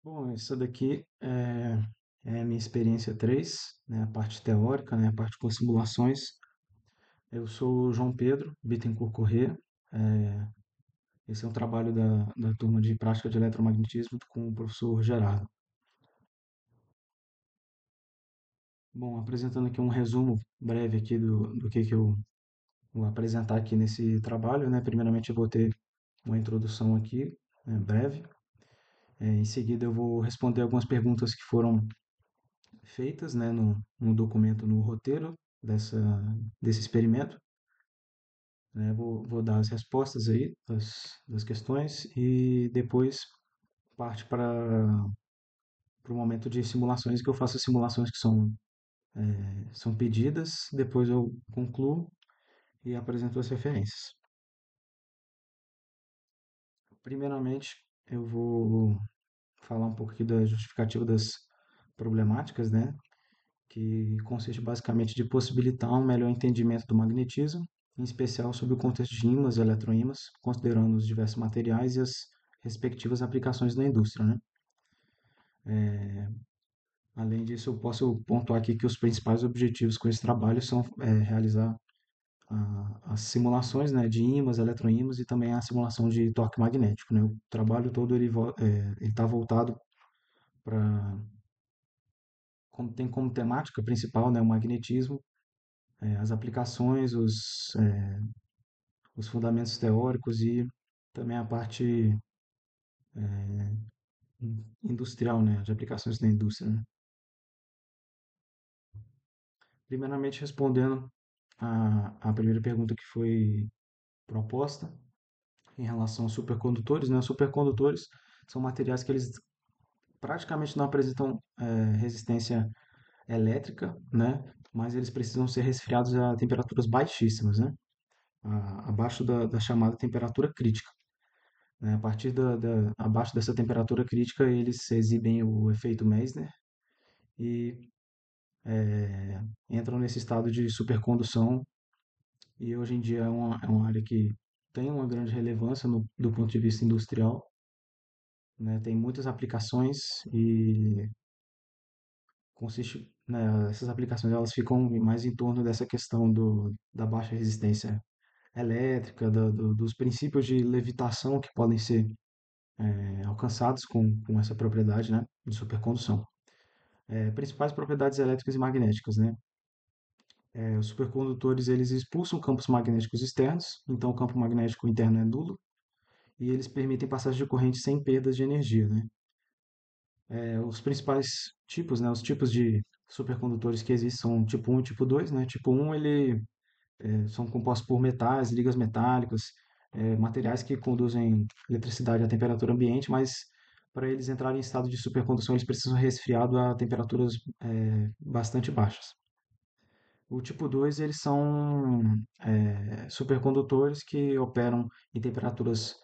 Bom, essa daqui é a minha experiência 3, né, a parte teórica, né, a parte com simulações. Eu sou o João Pedro Bittencourt Corrêa. é, Esse é um trabalho da turma de prática de eletromagnetismo com o professor Gerardo. Bom, apresentando aqui um resumo breve aqui do que eu vou apresentar aqui nesse trabalho, né. Primeiramente eu vou ter uma introdução aqui, né, breve. Em seguida eu vou responder algumas perguntas que foram feitas, né, no documento, no roteiro desse experimento, né? Vou dar as respostas aí das questões e depois parte para o momento de simulações, que eu faço as simulações que são pedidas, depois eu concluo e apresento as referências. Primeiramente, eu vou falar um pouco aqui da justificativa das problemáticas, né? Que consiste basicamente de possibilitar um melhor entendimento do magnetismo, em especial sobre o contexto de ímãs e eletroímãs, considerando os diversos materiais e as respectivas aplicações na indústria, né? Além disso, eu posso pontuar aqui que os principais objetivos com esse trabalho são realizar as simulações, né, de ímãs, eletroímãs e também a simulação de torque magnético, né? O trabalho todo ele está voltado para tem como temática principal, né, o magnetismo, as aplicações, os fundamentos teóricos e também a parte industrial, né, de aplicações na indústria, né. Primeiramente, respondendo a primeira pergunta que foi proposta em relação aos supercondutores, né, os supercondutores são materiais que eles praticamente não apresentam resistência elétrica, né, mas eles precisam ser resfriados a temperaturas baixíssimas, né, abaixo da chamada temperatura crítica. Né? A partir abaixo dessa temperatura crítica, eles exibem o efeito Meissner e entram nesse estado de supercondução. E hoje em dia é uma área que tem uma grande relevância do ponto de vista industrial, né? Tem muitas aplicações e né, essas aplicações elas ficam mais em torno dessa questão da baixa resistência elétrica, dos princípios de levitação que podem ser alcançados com essa propriedade, né, de supercondução. Principais propriedades elétricas e magnéticas, né? Os supercondutores eles expulsam campos magnéticos externos, então o campo magnético interno é nulo e eles permitem passagem de corrente sem perdas de energia, né? Os principais tipos, né, os tipos de supercondutores que existem são tipo 1 e tipo 2, né? Tipo 1 ele são compostos por metais, ligas metálicas, materiais que conduzem eletricidade à temperatura ambiente, mas para eles entrarem em estado de supercondução, eles precisam resfriado a temperaturas bastante baixas. O tipo 2 eles são supercondutores que operam em temperaturas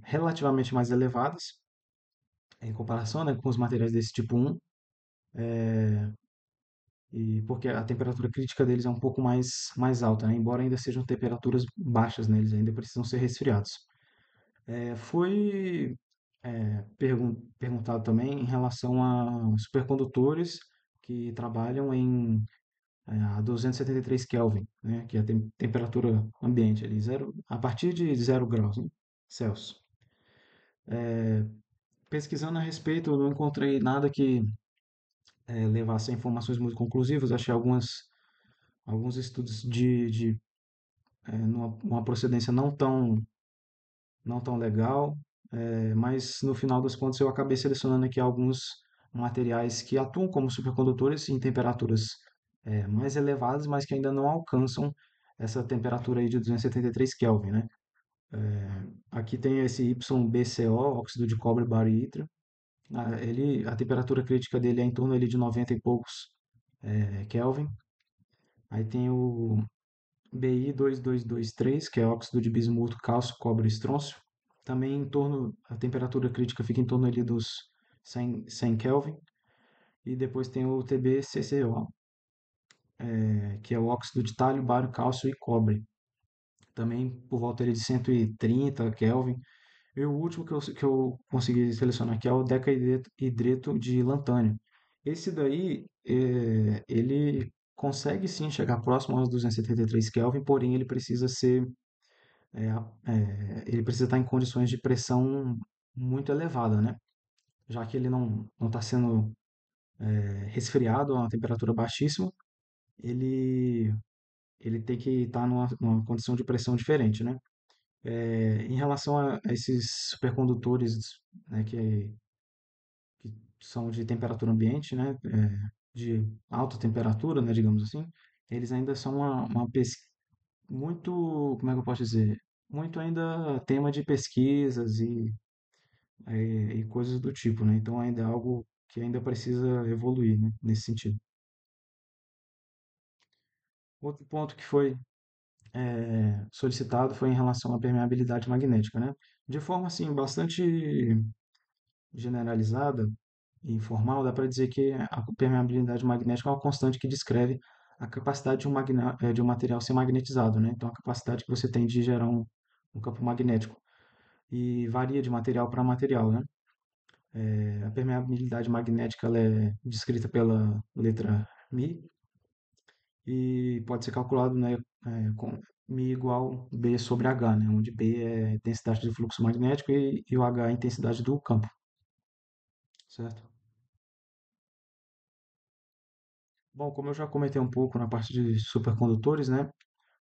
relativamente mais elevadas, em comparação, né, com os materiais desse tipo 1, e porque a temperatura crítica deles é um pouco mais alta, né, embora ainda sejam temperaturas baixas, né, eles ainda precisam ser resfriados. Foi perguntado também em relação a supercondutores que trabalham a 273 Kelvin, né, que é a temperatura ambiente, ali, a partir de 0 graus, né, Celsius. Pesquisando a respeito, eu não encontrei nada que levasse a informações muito conclusivas. Achei alguns estudos numa procedência não tão legal, mas no final das contas eu acabei selecionando aqui alguns materiais que atuam como supercondutores em temperaturas mais elevadas, mas que ainda não alcançam essa temperatura aí de 273 Kelvin, né? Aqui tem esse YbCO, óxido de cobre bariítrio. A temperatura crítica dele é em torno ali de 90 e poucos Kelvin. Aí tem o Bi2223, que é óxido de bismuto, cálcio, cobre e estrôncio. Também a temperatura crítica fica em torno ali dos 100 Kelvin. E depois tem o TbCCO, que é o óxido de talho, bário, cálcio e cobre. Também por volta ali de 130 Kelvin. E o último que eu consegui selecionar aqui é o decahidreto de lantânio. Esse daí, ele consegue sim chegar próximo aos 273 Kelvin, porém ele precisa ser, ele precisa estar em condições de pressão muito elevada, né? Já que ele não está sendo resfriado a uma temperatura baixíssima, ele, ele tem que estar numa condição de pressão diferente, né? Em relação a esses supercondutores, né, que são de temperatura ambiente, né, de alta temperatura, né, digamos assim, eles ainda são uma pesquisa muito, como é que eu posso dizer, muito ainda tema de pesquisas e coisas do tipo, né? Então ainda é algo que ainda precisa evoluir, né, nesse sentido. Outro ponto que foi solicitado foi em relação à permeabilidade magnética, né? De forma assim bastante generalizada e informal, dá para dizer que a permeabilidade magnética é uma constante que descreve a capacidade de um material ser magnetizado, né? Então, a capacidade que você tem de gerar um campo magnético. E varia de material para material, né? A permeabilidade magnética ela é descrita pela letra μ e pode ser calculado, né, com μ igual B sobre H, né? Onde B é densidade do fluxo magnético e o H é a intensidade do campo, certo? Bom, como eu já comentei um pouco na parte de supercondutores, né?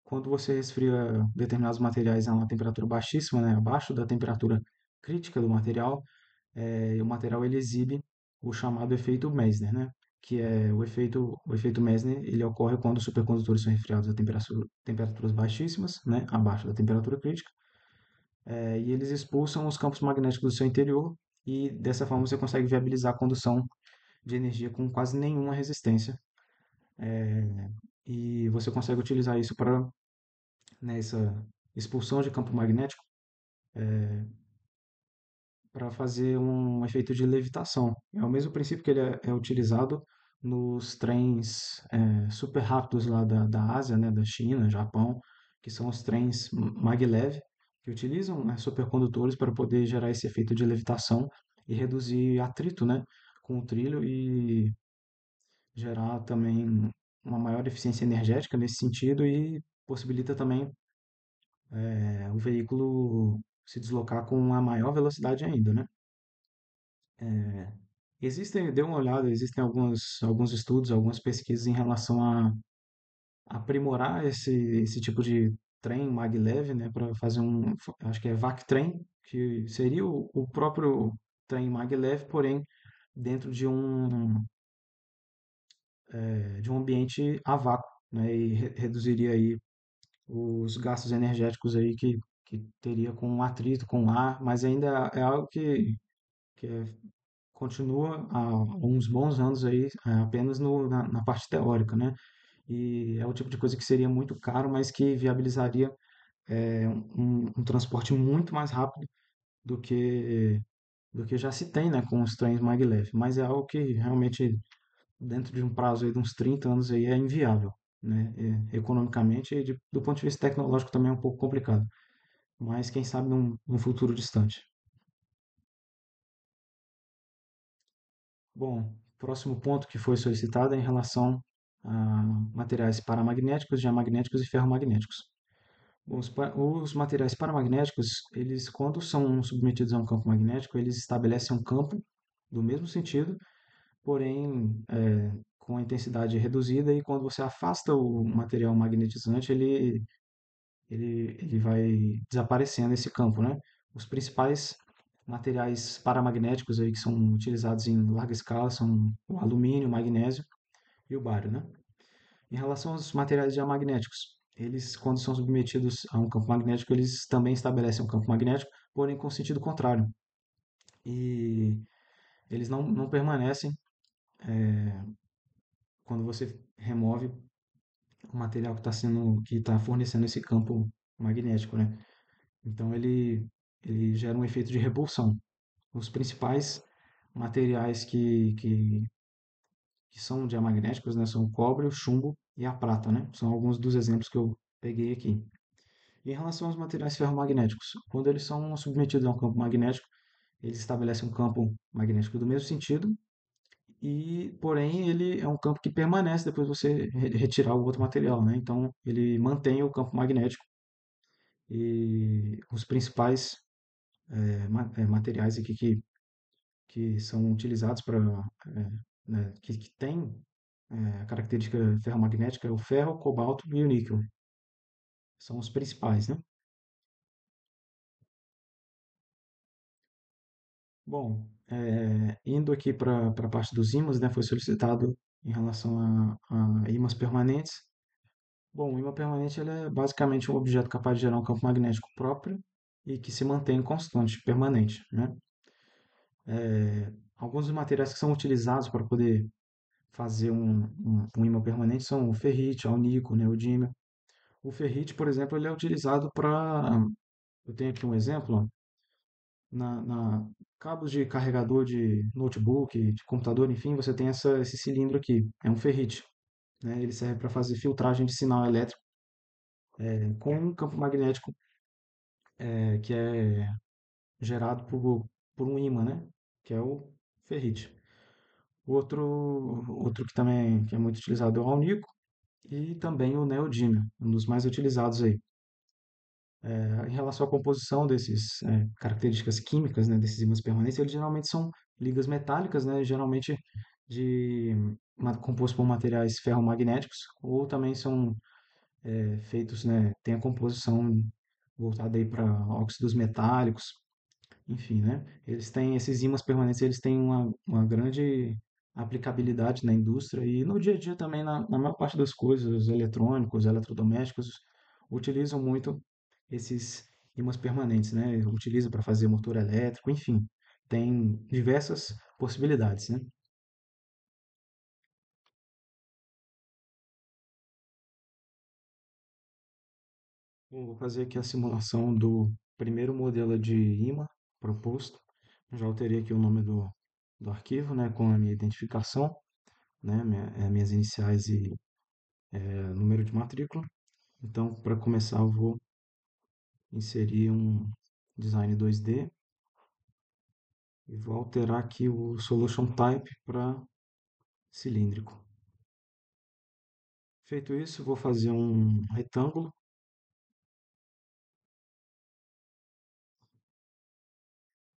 Quando você resfria determinados materiais a uma temperatura baixíssima, né? Abaixo da temperatura crítica do material, o material ele exibe o chamado efeito Meissner, né? Que é o efeito Meissner, ele ocorre quando os supercondutores são resfriados a temperaturas baixíssimas, né? Abaixo da temperatura crítica, e eles expulsam os campos magnéticos do seu interior e dessa forma você consegue viabilizar a condução de energia com quase nenhuma resistência e você consegue utilizar isso para nessa expulsão de campo magnético para fazer um efeito de levitação. É o mesmo princípio que ele é utilizado nos trens super rápidos lá da Ásia, né, da China, Japão, que são os trens maglev, que utilizam, né, supercondutores para poder gerar esse efeito de levitação e reduzir atrito, né, com o trilho e gerar também uma maior eficiência energética nesse sentido e possibilita também o veículo se deslocar com uma maior velocidade ainda, né? Dê uma olhada, existem alguns estudos, algumas pesquisas em relação a aprimorar esse tipo de trem maglev, né, para fazer acho que é VacTrem, que seria o próprio trem maglev, porém dentro de um ambiente a vácuo, né, e reduziria aí os gastos energéticos aí que teria com o atrito, com o ar, mas ainda é algo que continua há uns bons anos aí apenas na parte teórica, né? E é o tipo de coisa que seria muito caro, mas que viabilizaria um transporte muito mais rápido do que do que já se tem, né, com os trens maglev. Mas é algo que realmente dentro de um prazo aí de uns 30 anos aí é inviável, né? Economicamente e do ponto de vista tecnológico também é um pouco complicado. Mas quem sabe num futuro distante. Bom, próximo ponto que foi solicitado é em relação a materiais paramagnéticos, diamagnéticos e ferromagnéticos. Bom, os materiais paramagnéticos, eles quando são submetidos a um campo magnético, eles estabelecem um campo do mesmo sentido, porém com a intensidade reduzida e quando você afasta o material magnetizante, ele vai desaparecendo esse campo, né? Os principais materiais paramagnéticos aí que são utilizados em larga escala são o alumínio, o magnésio e o bário, né? Em relação aos materiais diamagnéticos, eles, quando são submetidos a um campo magnético, eles também estabelecem um campo magnético, porém com sentido contrário. E eles não permanecem quando você remove o material que está fornecendo esse campo magnético, né? Então ele gera um efeito de repulsão. Os principais materiais que são diamagnéticos, né, são o cobre, o chumbo e a prata, né? São alguns dos exemplos que eu peguei aqui. Em relação aos materiais ferromagnéticos, quando eles são submetidos a um campo magnético, eles estabelecem um campo magnético do mesmo sentido, e porém ele é um campo que permanece depois de você retirar o outro material, né? Então ele mantém o campo magnético e os principais materiais aqui que são utilizados para, né, que tem a característica ferromagnética é o ferro, o cobalto e o níquel. São os principais, né? Bom, indo aqui para a parte dos ímãs, né, foi solicitado em relação a ímãs permanentes. Bom, o ímã permanente ele é basicamente um objeto capaz de gerar um campo magnético próprio e que se mantém constante, permanente, né? Alguns dos materiais que são utilizados para poder fazer um ímã permanente são o ferrite, o níquel, o neodímio. O ferrite, por exemplo, ele é utilizado para. Eu tenho aqui um exemplo, ó, cabos de carregador de notebook, de computador, enfim, você tem esse cilindro aqui, é um ferrite, né? Ele serve para fazer filtragem de sinal elétrico com um campo magnético que é gerado por um ímã, né? Que é o ferrite. Outro que também que é muito utilizado é o alnico e também o neodímio, um dos mais utilizados aí. Em relação à composição desses características químicas, né, desses ímãs permanentes, eles geralmente são ligas metálicas, né, geralmente compostos por materiais ferromagnéticos, ou também são feitos, né, tem a composição voltada aí para óxidos metálicos, enfim, né? Eles têm esses ímãs permanentes, eles têm uma grande aplicabilidade na indústria e no dia a dia também na maior parte das coisas, os eletrônicos, eletrodomésticos utilizam muito esses ímãs permanentes, né? Utiliza para fazer motor elétrico, enfim, tem diversas possibilidades, né? Bom, vou fazer aqui a simulação do primeiro modelo de ímã proposto. Já alterei aqui o nome do arquivo, né, com a minha identificação, né, minhas iniciais e número de matrícula. Então, para começar, eu vou inserir um design 2D e vou alterar aqui o solution type para cilíndrico. Feito isso, vou fazer um retângulo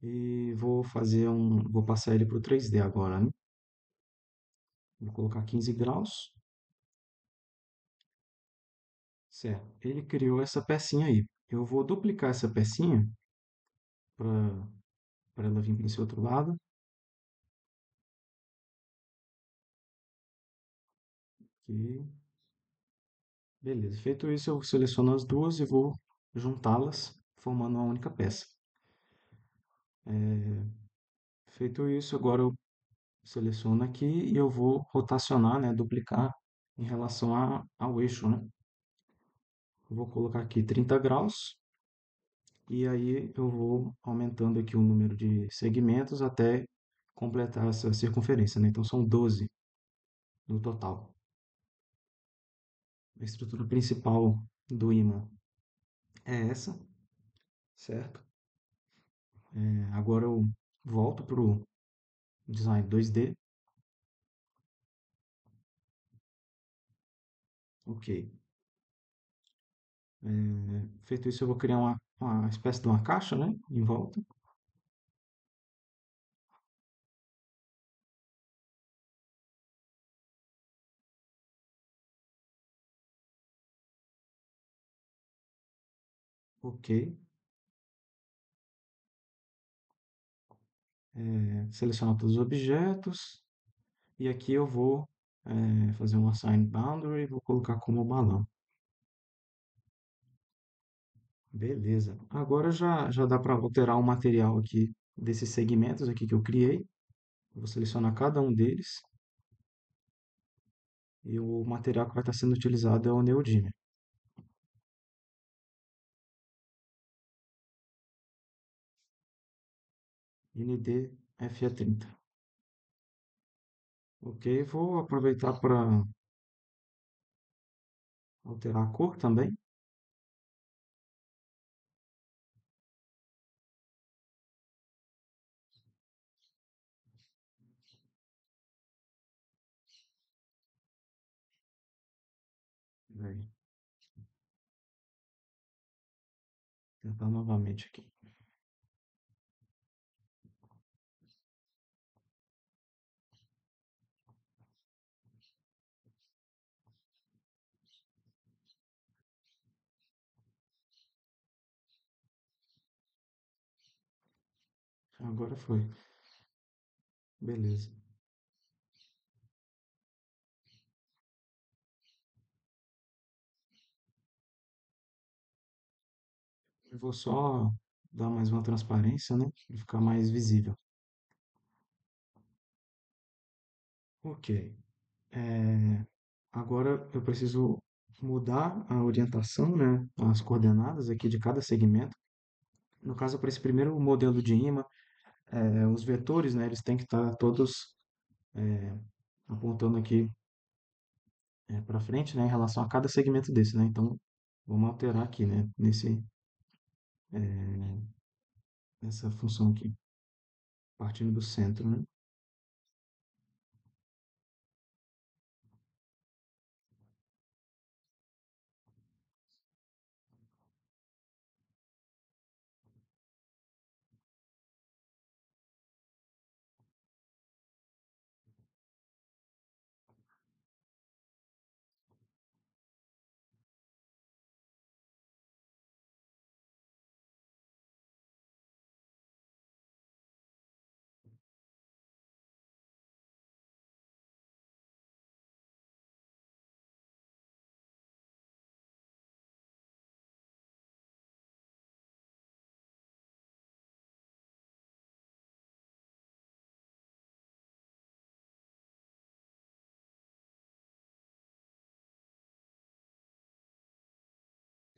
e vou passar ele para o 3D agora, né? Vou colocar 15 graus, certo? Ele criou essa pecinha aí. Eu vou duplicar essa pecinha para ela vir para esse outro lado. Aqui. Beleza. Feito isso, eu seleciono as duas e vou juntá-las, formando uma única peça. Feito isso, agora eu seleciono aqui e eu vou rotacionar, né, duplicar em relação ao eixo, né? Eu vou colocar aqui 30 graus e aí eu vou aumentando aqui o número de segmentos até completar essa circunferência, né? Então são 12 no total. A estrutura principal do ímã é essa, certo? Agora eu volto para o design 2D. Ok. Feito isso, eu vou criar uma espécie de uma caixa, né? Em volta. Ok. Selecionar todos os objetos. E aqui eu vou fazer um assign boundary e vou colocar como balão. Beleza. Agora já dá para alterar o material aqui desses segmentos aqui que eu criei. Vou selecionar cada um deles. E o material que vai estar sendo utilizado é o neodímio. NDFE30. Ok, vou aproveitar para alterar a cor também. Aí, tentar novamente aqui. Agora foi. Beleza. Eu vou só dar mais uma transparência, né? Para ficar mais visível. Ok. É, agora eu preciso mudar a orientação, né? As coordenadas aqui de cada segmento. No caso, para esse primeiro modelo de imã, os vetores, né? Eles têm que estar todos apontando aqui para frente, né? Em relação a cada segmento desse, né? Então, vamos alterar aqui, né? Nessa função aqui, partindo do centro, né?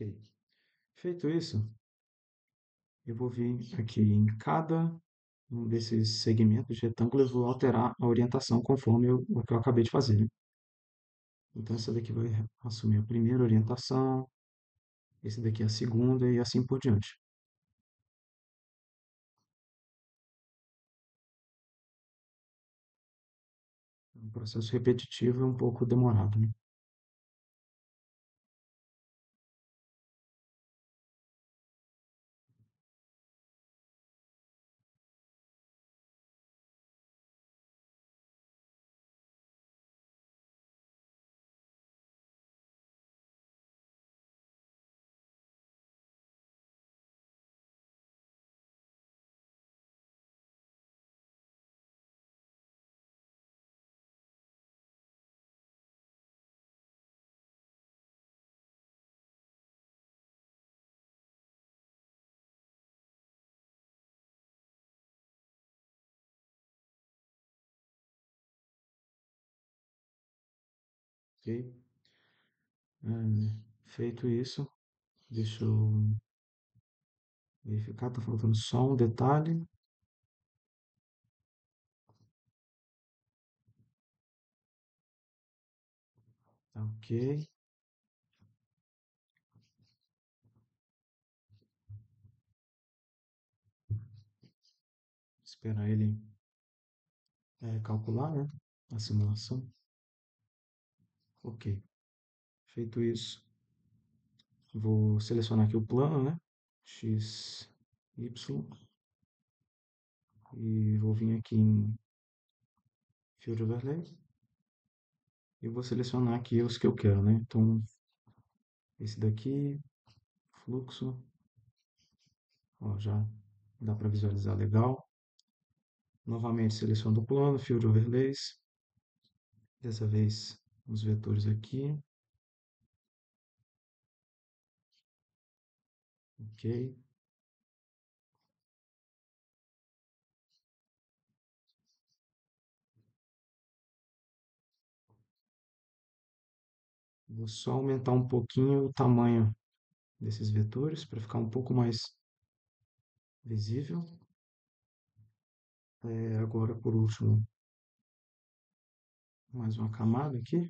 Ok. Feito isso, eu vou vir aqui em cada um desses segmentos de retângulo, eu vou alterar a orientação conforme o que eu acabei de fazer, né? Então, essa daqui vai assumir a primeira orientação, esse daqui é a segunda e assim por diante. É um processo repetitivo e um pouco demorado, né? Ok? Feito isso, deixa eu verificar, tá faltando só um detalhe. Tá ok. Esperar ele calcular, né? A simulação. Ok. Feito isso, vou selecionar aqui o plano, né? X, Y. E vou vir aqui em Field Overlay. E vou selecionar aqui os que eu quero, né? Então, esse daqui, fluxo. Ó, já dá para visualizar legal. Novamente seleciono o plano, Field Overlays. Dessa vez os vetores aqui. Ok. Vou só aumentar um pouquinho o tamanho desses vetores para ficar um pouco mais visível. Agora, por último, mais uma camada aqui.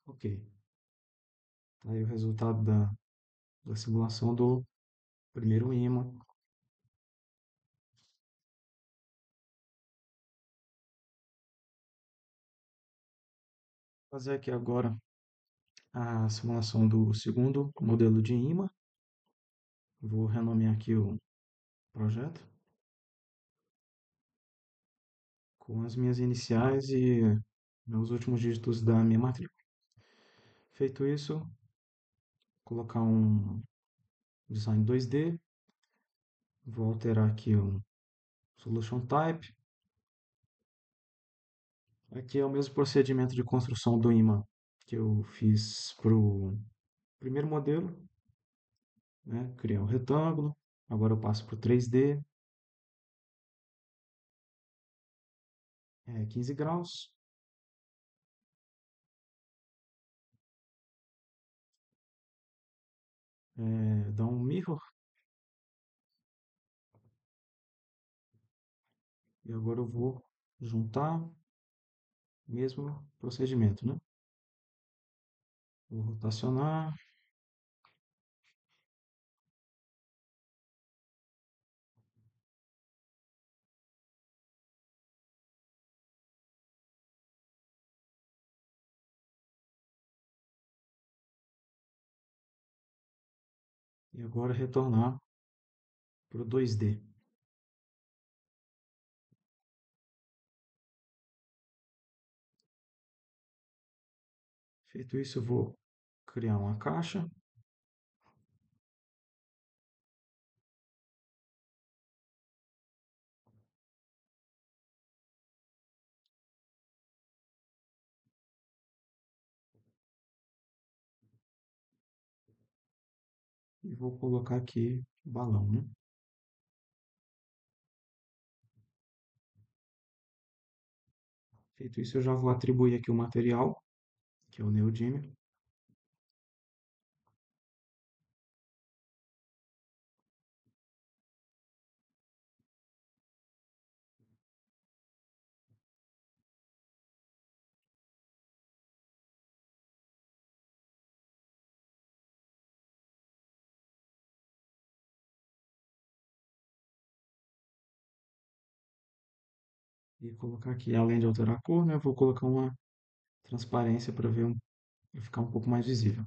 Ok. Tá aí o resultado da simulação do primeiro ímã. Fazer aqui agora a simulação do segundo modelo de imã. Vou renomear aqui o projeto com as minhas iniciais e meus últimos dígitos da minha matrícula. Feito isso, colocar um design 2D, vou alterar aqui o solution type. Aqui é o mesmo procedimento de construção do imã que eu fiz para o primeiro modelo, né? Criar um retângulo. Agora eu passo para o 3D, 15 graus. Dá um mirror. E agora eu vou juntar o mesmo procedimento, né? Vou rotacionar. E agora retornar para o 2D. Feito isso, eu vou criar uma caixa. E vou colocar aqui o balão, né? Feito isso, eu já vou atribuir aqui o material, que é o neodímio. E colocar aqui, além de alterar a cor, né? Vou colocar uma transparência para ver pra ficar um pouco mais visível.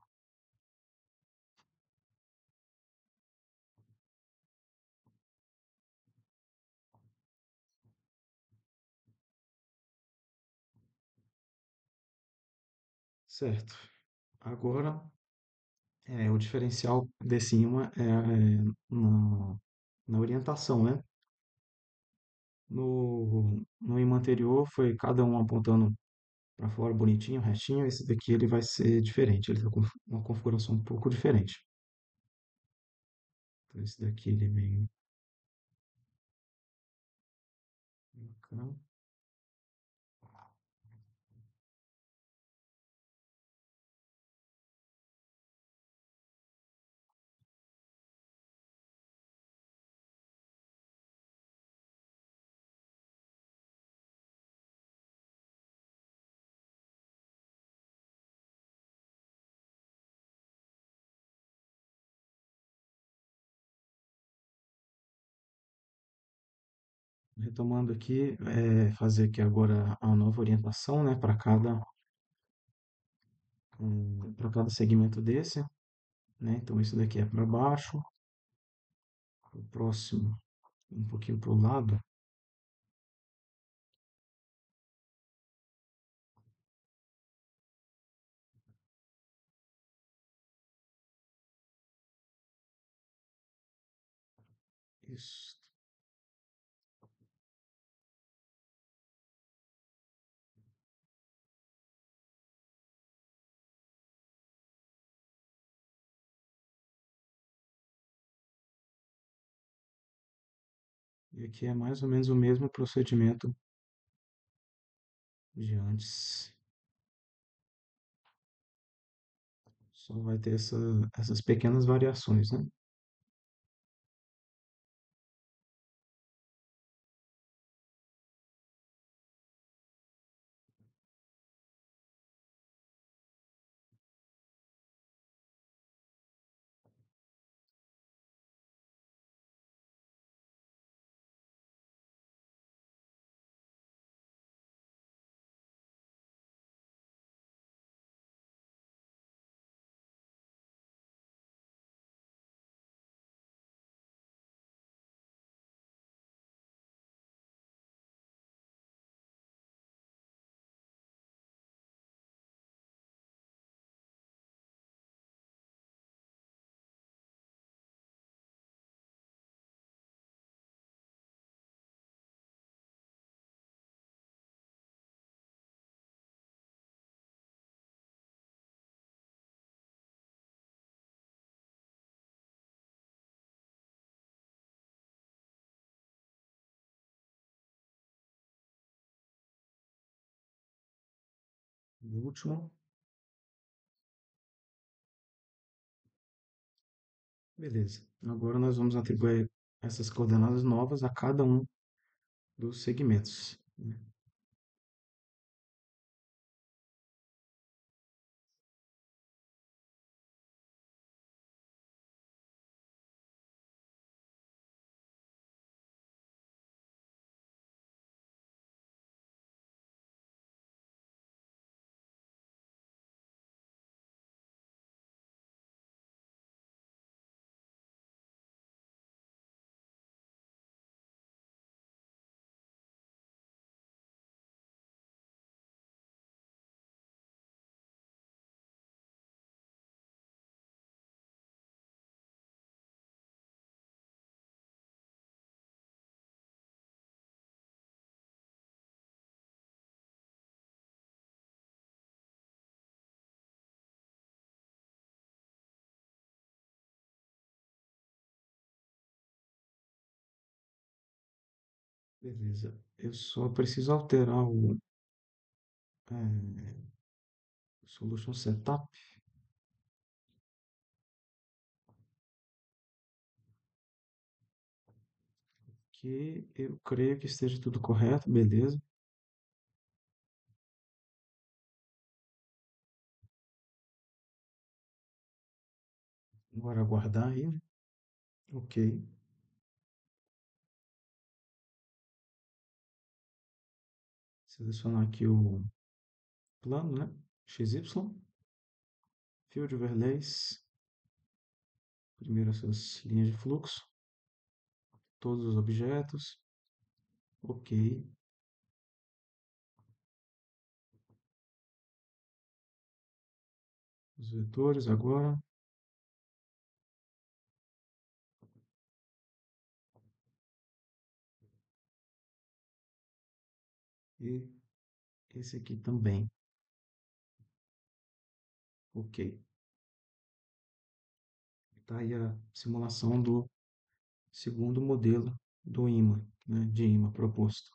Certo. Agora, o diferencial desse ímã na orientação, né? No imã anterior foi cada um apontando para fora bonitinho, retinho. Esse daqui ele vai ser diferente, ele está com uma configuração um pouco diferente. Então, esse daqui ele vem bacana. Retomando aqui, fazer aqui agora a nova orientação, né, para cada segmento desse, né? Então, isso daqui é para baixo, o próximo um pouquinho para o lado. Isso. E aqui é mais ou menos o mesmo procedimento de antes. Só vai ter essas pequenas variações, né? O último. Beleza. Agora nós vamos atribuir essas coordenadas novas a cada um dos segmentos, né? Beleza. Eu só preciso alterar o solution setup, que eu creio que esteja tudo correto, beleza. Agora aguardar aí, né? Ok. Selecionar aqui o plano, né? XY, Field Overlays, primeiro essas linhas de fluxo, todos os objetos, ok. Os vetores agora, e esse aqui também, ok. Está aí a simulação do segundo modelo do imã, né? De imã proposto.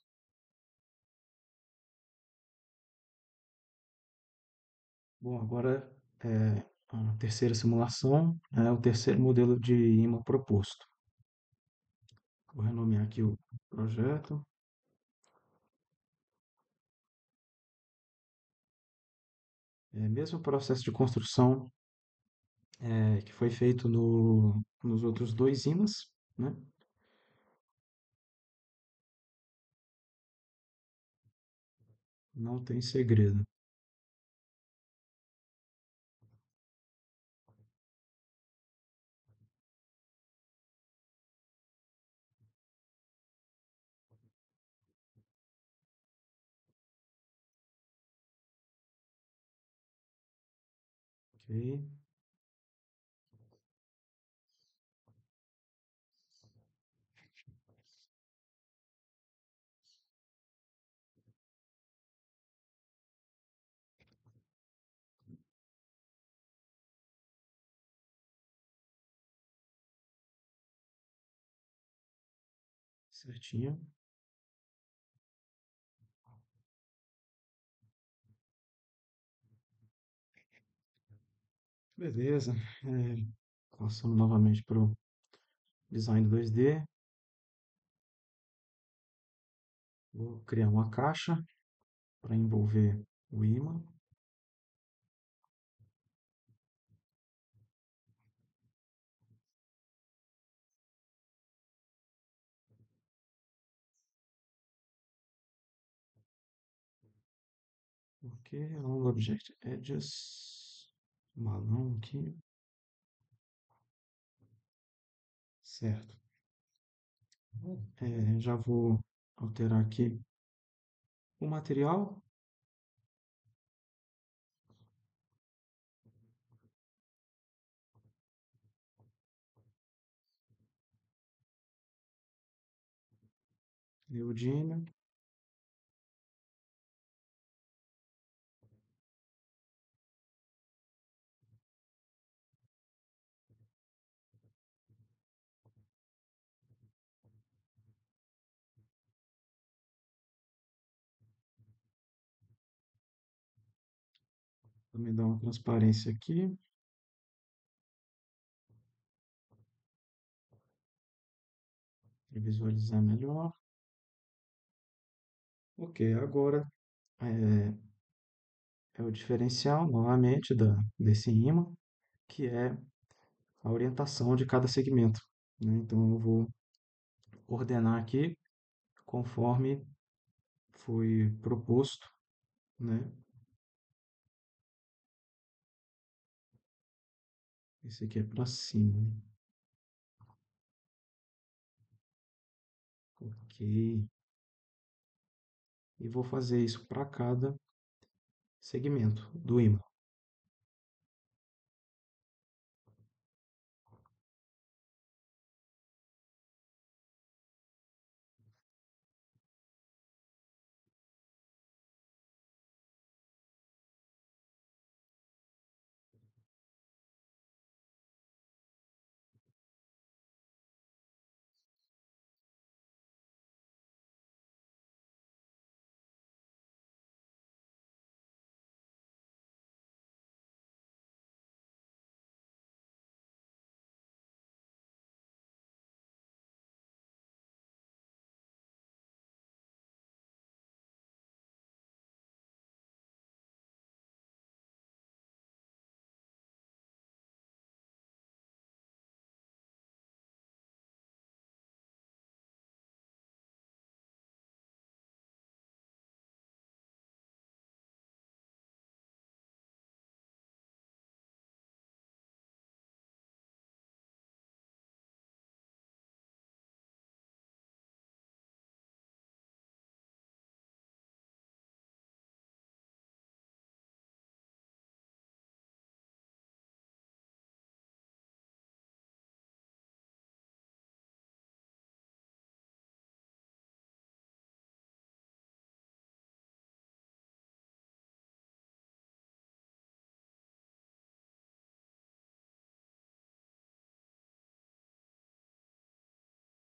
Bom, agora é a terceira simulação, é o terceiro modelo de imã proposto. Vou renomear aqui o projeto. É, mesmo processo de construção que foi feito nos outros dois ímãs, né? Não tem segredo. Ok, certinho. Beleza. Passando novamente para o design 2D. Vou criar uma caixa para envolver o ímã. Ok, along object edges. Balão aqui. Certo. Já vou alterar aqui o material. Neodímio. Também dá uma transparência aqui para visualizar melhor. Ok, agora é, é o diferencial novamente desse ímã, que é a orientação de cada segmento, né? Então eu vou ordenar aqui conforme foi proposto, né? Esse aqui é para cima. Ok. E vou fazer isso para cada segmento do ímã.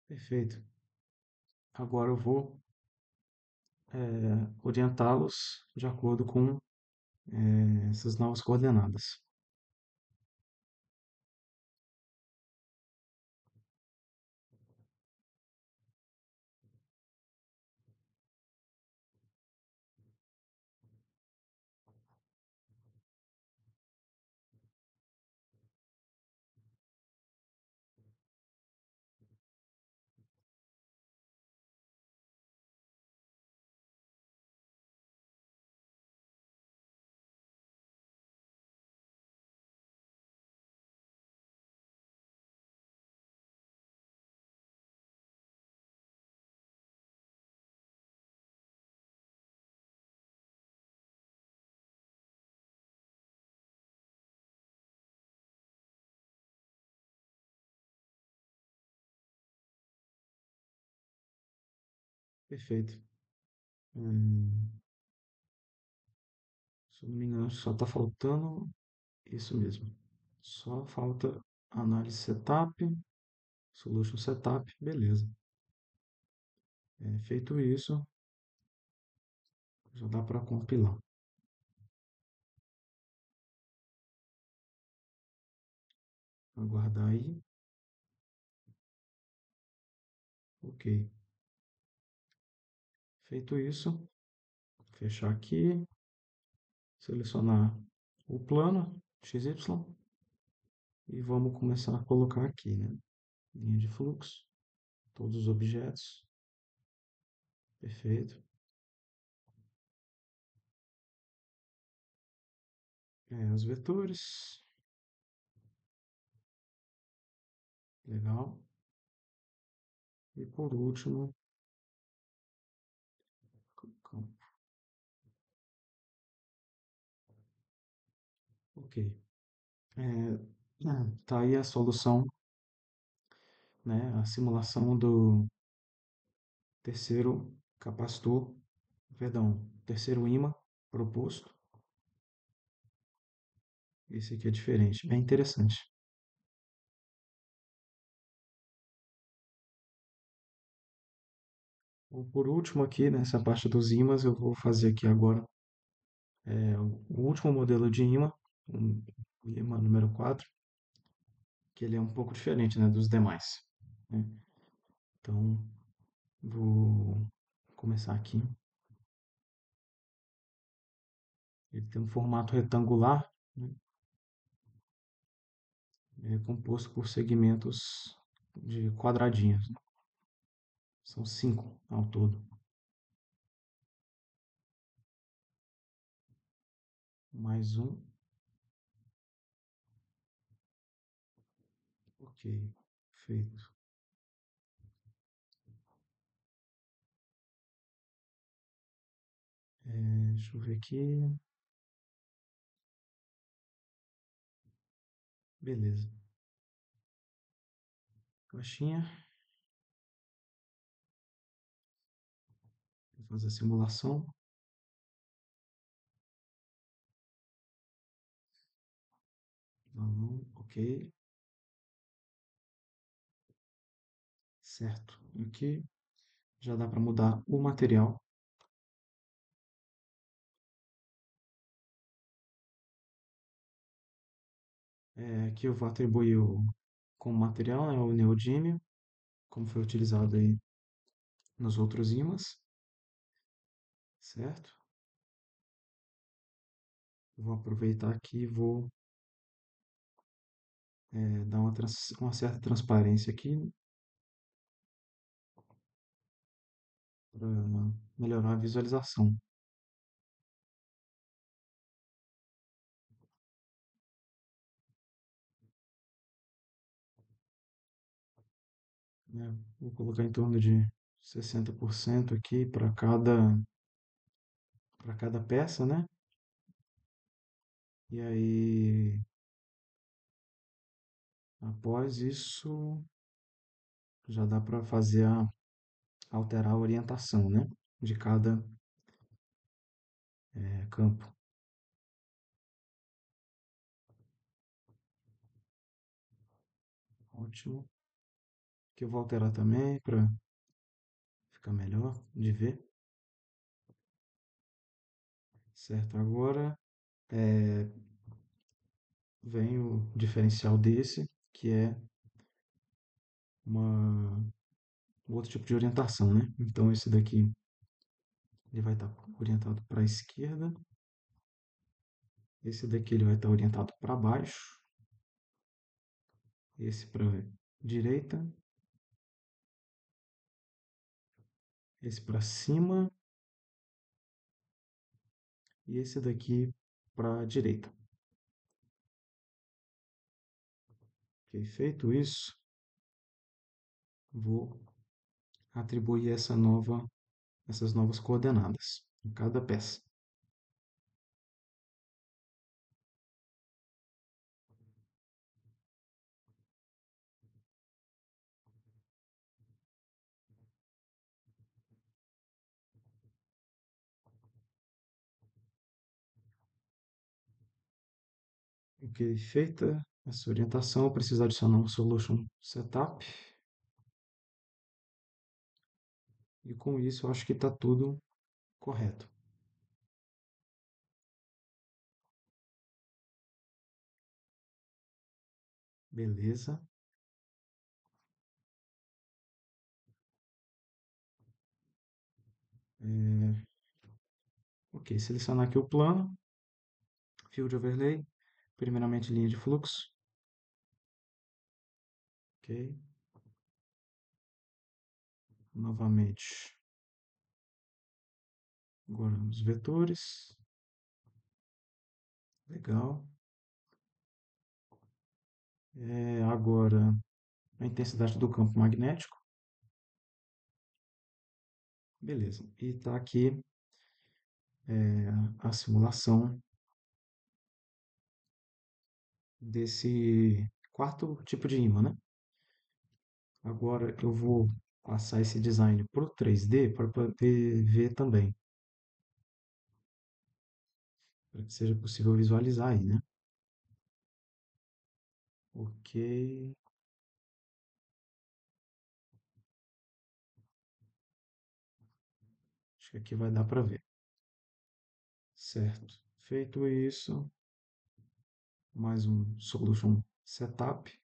Perfeito. Agora eu vou orientá-los de acordo com essas novas coordenadas. Perfeito. Hum, Se eu não me engano, só está faltando isso mesmo. Só falta análise setup, solution setup, beleza. Feito isso, já dá para compilar. Aguardar aí. Ok. Feito isso, fechar aqui, selecionar o plano XY e vamos começar a colocar aqui, né? Linha de fluxo, todos os objetos. Perfeito. Os vetores. Legal. E por último, campo. Ok. Tá aí a solução, né? A simulação do terceiro capacitor, perdão, terceiro ímã proposto. Esse aqui é diferente, bem interessante. Bom, por último aqui, nessa parte dos ímãs, eu vou fazer aqui agora O último modelo de imã, o imã número 4, que ele é um pouco diferente, né, dos demais, né? Então, vou começar aqui. Ele tem um formato retangular, né? É composto por segmentos de quadradinhos, né? São 5 ao todo. Mais um. Ok, feito. Deixa eu ver aqui. Beleza. Caixinha. Vou fazer a simulação. Ok. Certo. Aqui já dá para mudar o material. Aqui eu vou atribuir como material, né, o neodímio, como foi utilizado aí nos outros ímãs, certo? Vou aproveitar aqui e vou dar uma certa transparência aqui para melhorar a visualização, né? Vou colocar em torno de 60% aqui para cada peça, né? E aí, após isso, já dá para fazer alterar a orientação, né? De cada campo. Ótimo. Que eu vou alterar também para ficar melhor de ver. Certo, agora vem o diferencial desse, que é uma, um outro tipo de orientação, né? Então esse daqui ele vai estar orientado para a esquerda, esse daqui ele vai estar orientado para baixo, esse para a direita, esse para cima e esse daqui para a direita. Ok, feito isso, vou atribuir essas novas coordenadas em cada peça. Ok, feita essa orientação, eu preciso adicionar um solution setup. E com isso eu acho que está tudo correto. Beleza. É, ok, selecionar aqui o plano, Field Overlay, primeiramente linha de fluxo. Ok, novamente, agora os vetores. Legal. Agora a intensidade do campo magnético. Beleza. E está aqui a simulação desse quarto tipo de ímã, né? Agora eu vou passar esse design para o 3D para poder ver também, para que seja possível visualizar aí, né? Ok, acho que aqui vai dar para ver. Certo, Feito isso, mais um Solution Setup.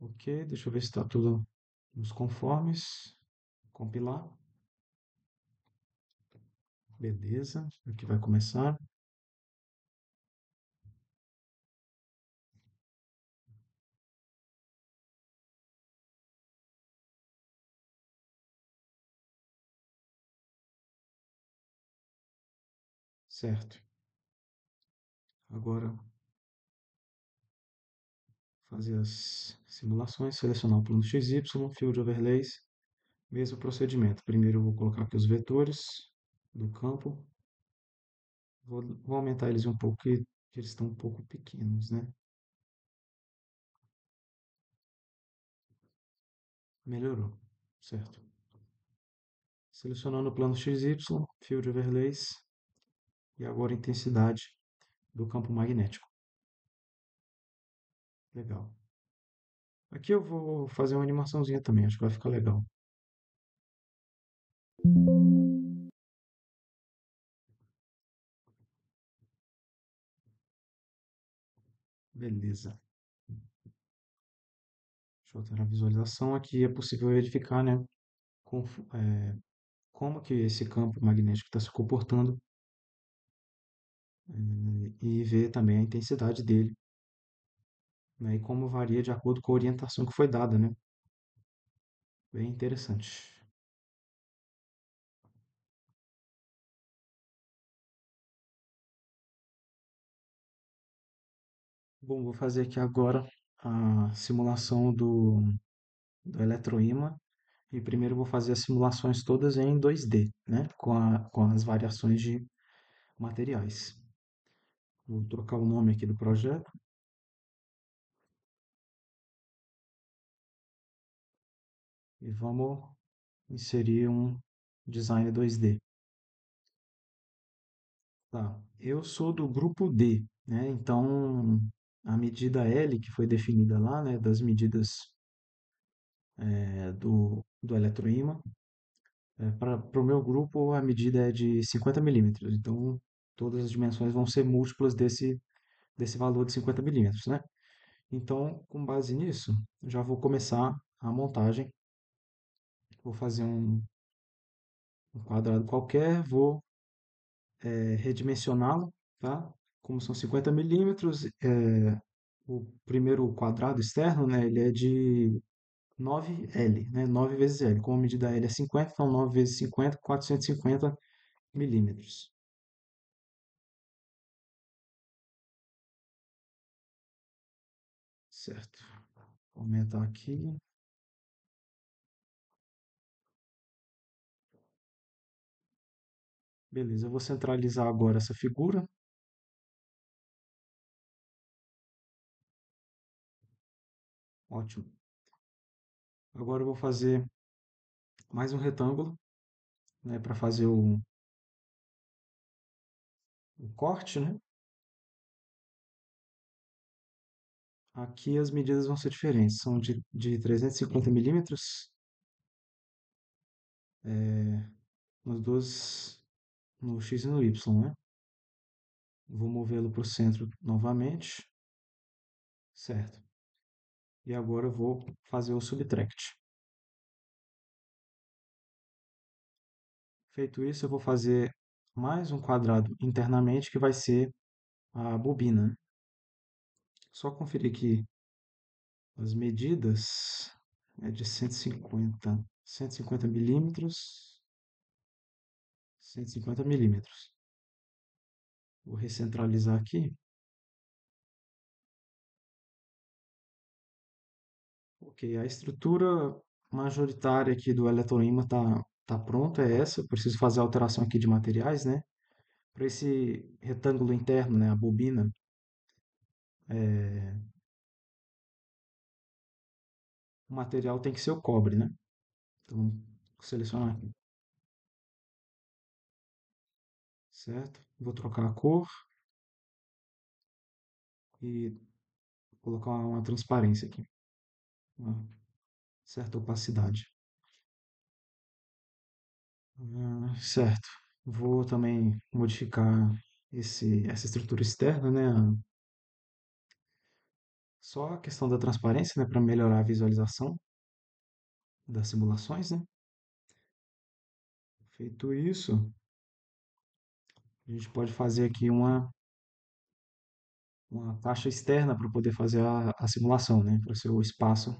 Ok, deixa eu ver se está tudo nos conformes. Compilar. Beleza, aqui vai começar. Certo. Agora, fazer as simulações, selecionar o plano XY, Field Overlays, mesmo procedimento. Primeiro eu vou colocar aqui os vetores do campo. Vou aumentar eles um pouco, que eles estão um pouco pequenos, né? Melhorou, certo. Selecionando o plano XY, Field Overlays, e agora a intensidade do campo magnético. Legal. Aqui eu vou fazer uma animaçãozinha também, acho que vai ficar legal. Beleza. Deixa eu alterar a visualização. Aqui é possível verificar, né, como que esse campo magnético está se comportando, e ver também a intensidade dele, né, e como varia de acordo com a orientação que foi dada, né? Bem interessante. Bom, vou fazer aqui agora a simulação do eletroímã. E primeiro eu vou fazer as simulações todas em 2D, né? Com as variações de materiais. Vou trocar o nome aqui do projeto e vamos inserir um design 2D. Tá. Eu sou do grupo D, né? Então a medida L que foi definida lá, né? Das medidas do eletroímã, para o meu grupo a medida é de 50 milímetros. Então todas as dimensões vão ser múltiplas desse valor de 50 milímetros, né? Então, com base nisso, já vou começar a montagem. Vou fazer um quadrado qualquer, vou redimensioná-lo, tá? Como são 50 milímetros, o primeiro quadrado externo, né, ele é de 9L, né? 9 vezes L. Como a medida L é 50, então 9 vezes 50, 450 milímetros. Certo. Vou aumentar aqui. Beleza, eu vou centralizar agora essa figura. Ótimo. Agora eu vou fazer mais um retângulo, né, para fazer o corte, né? Aqui as medidas vão ser diferentes, são de 350 milímetros, nos dois, no X e no Y, né? Vou movê-lo para o centro novamente, certo. E agora eu vou fazer o subtract. Feito isso, eu vou fazer mais um quadrado internamente, que vai ser a bobina, né? Só conferir aqui as medidas, é de 150 milímetros, 150 milímetros. Vou recentralizar aqui. Ok, a estrutura majoritária aqui do eletroímã tá pronta, é essa. Eu preciso fazer a alteração aqui de materiais, né? Para esse retângulo interno, né, a bobina, o material tem que ser o cobre, né? Então, vou selecionar aqui, certo? Vou trocar a cor e colocar uma transparência aqui, uma certa opacidade. Certo. Vou também modificar essa estrutura externa, né? Só a questão da transparência, né? Para melhorar a visualização das simulações, né? Feito isso, a gente pode fazer aqui uma caixa externa para poder fazer a simulação, né? Para ser o espaço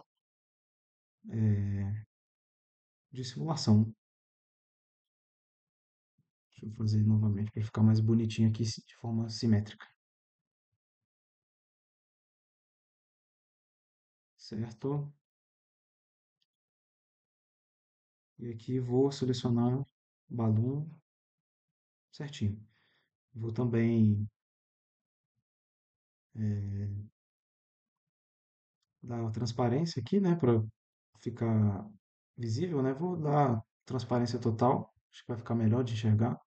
de simulação. Deixa eu fazer novamente para ficar mais bonitinho aqui de forma simétrica, certo? E aqui vou selecionar balloon certinho. Vou também dar uma transparência aqui, né, para ficar visível, né? Vou dar transparência total, acho que vai ficar melhor de enxergar.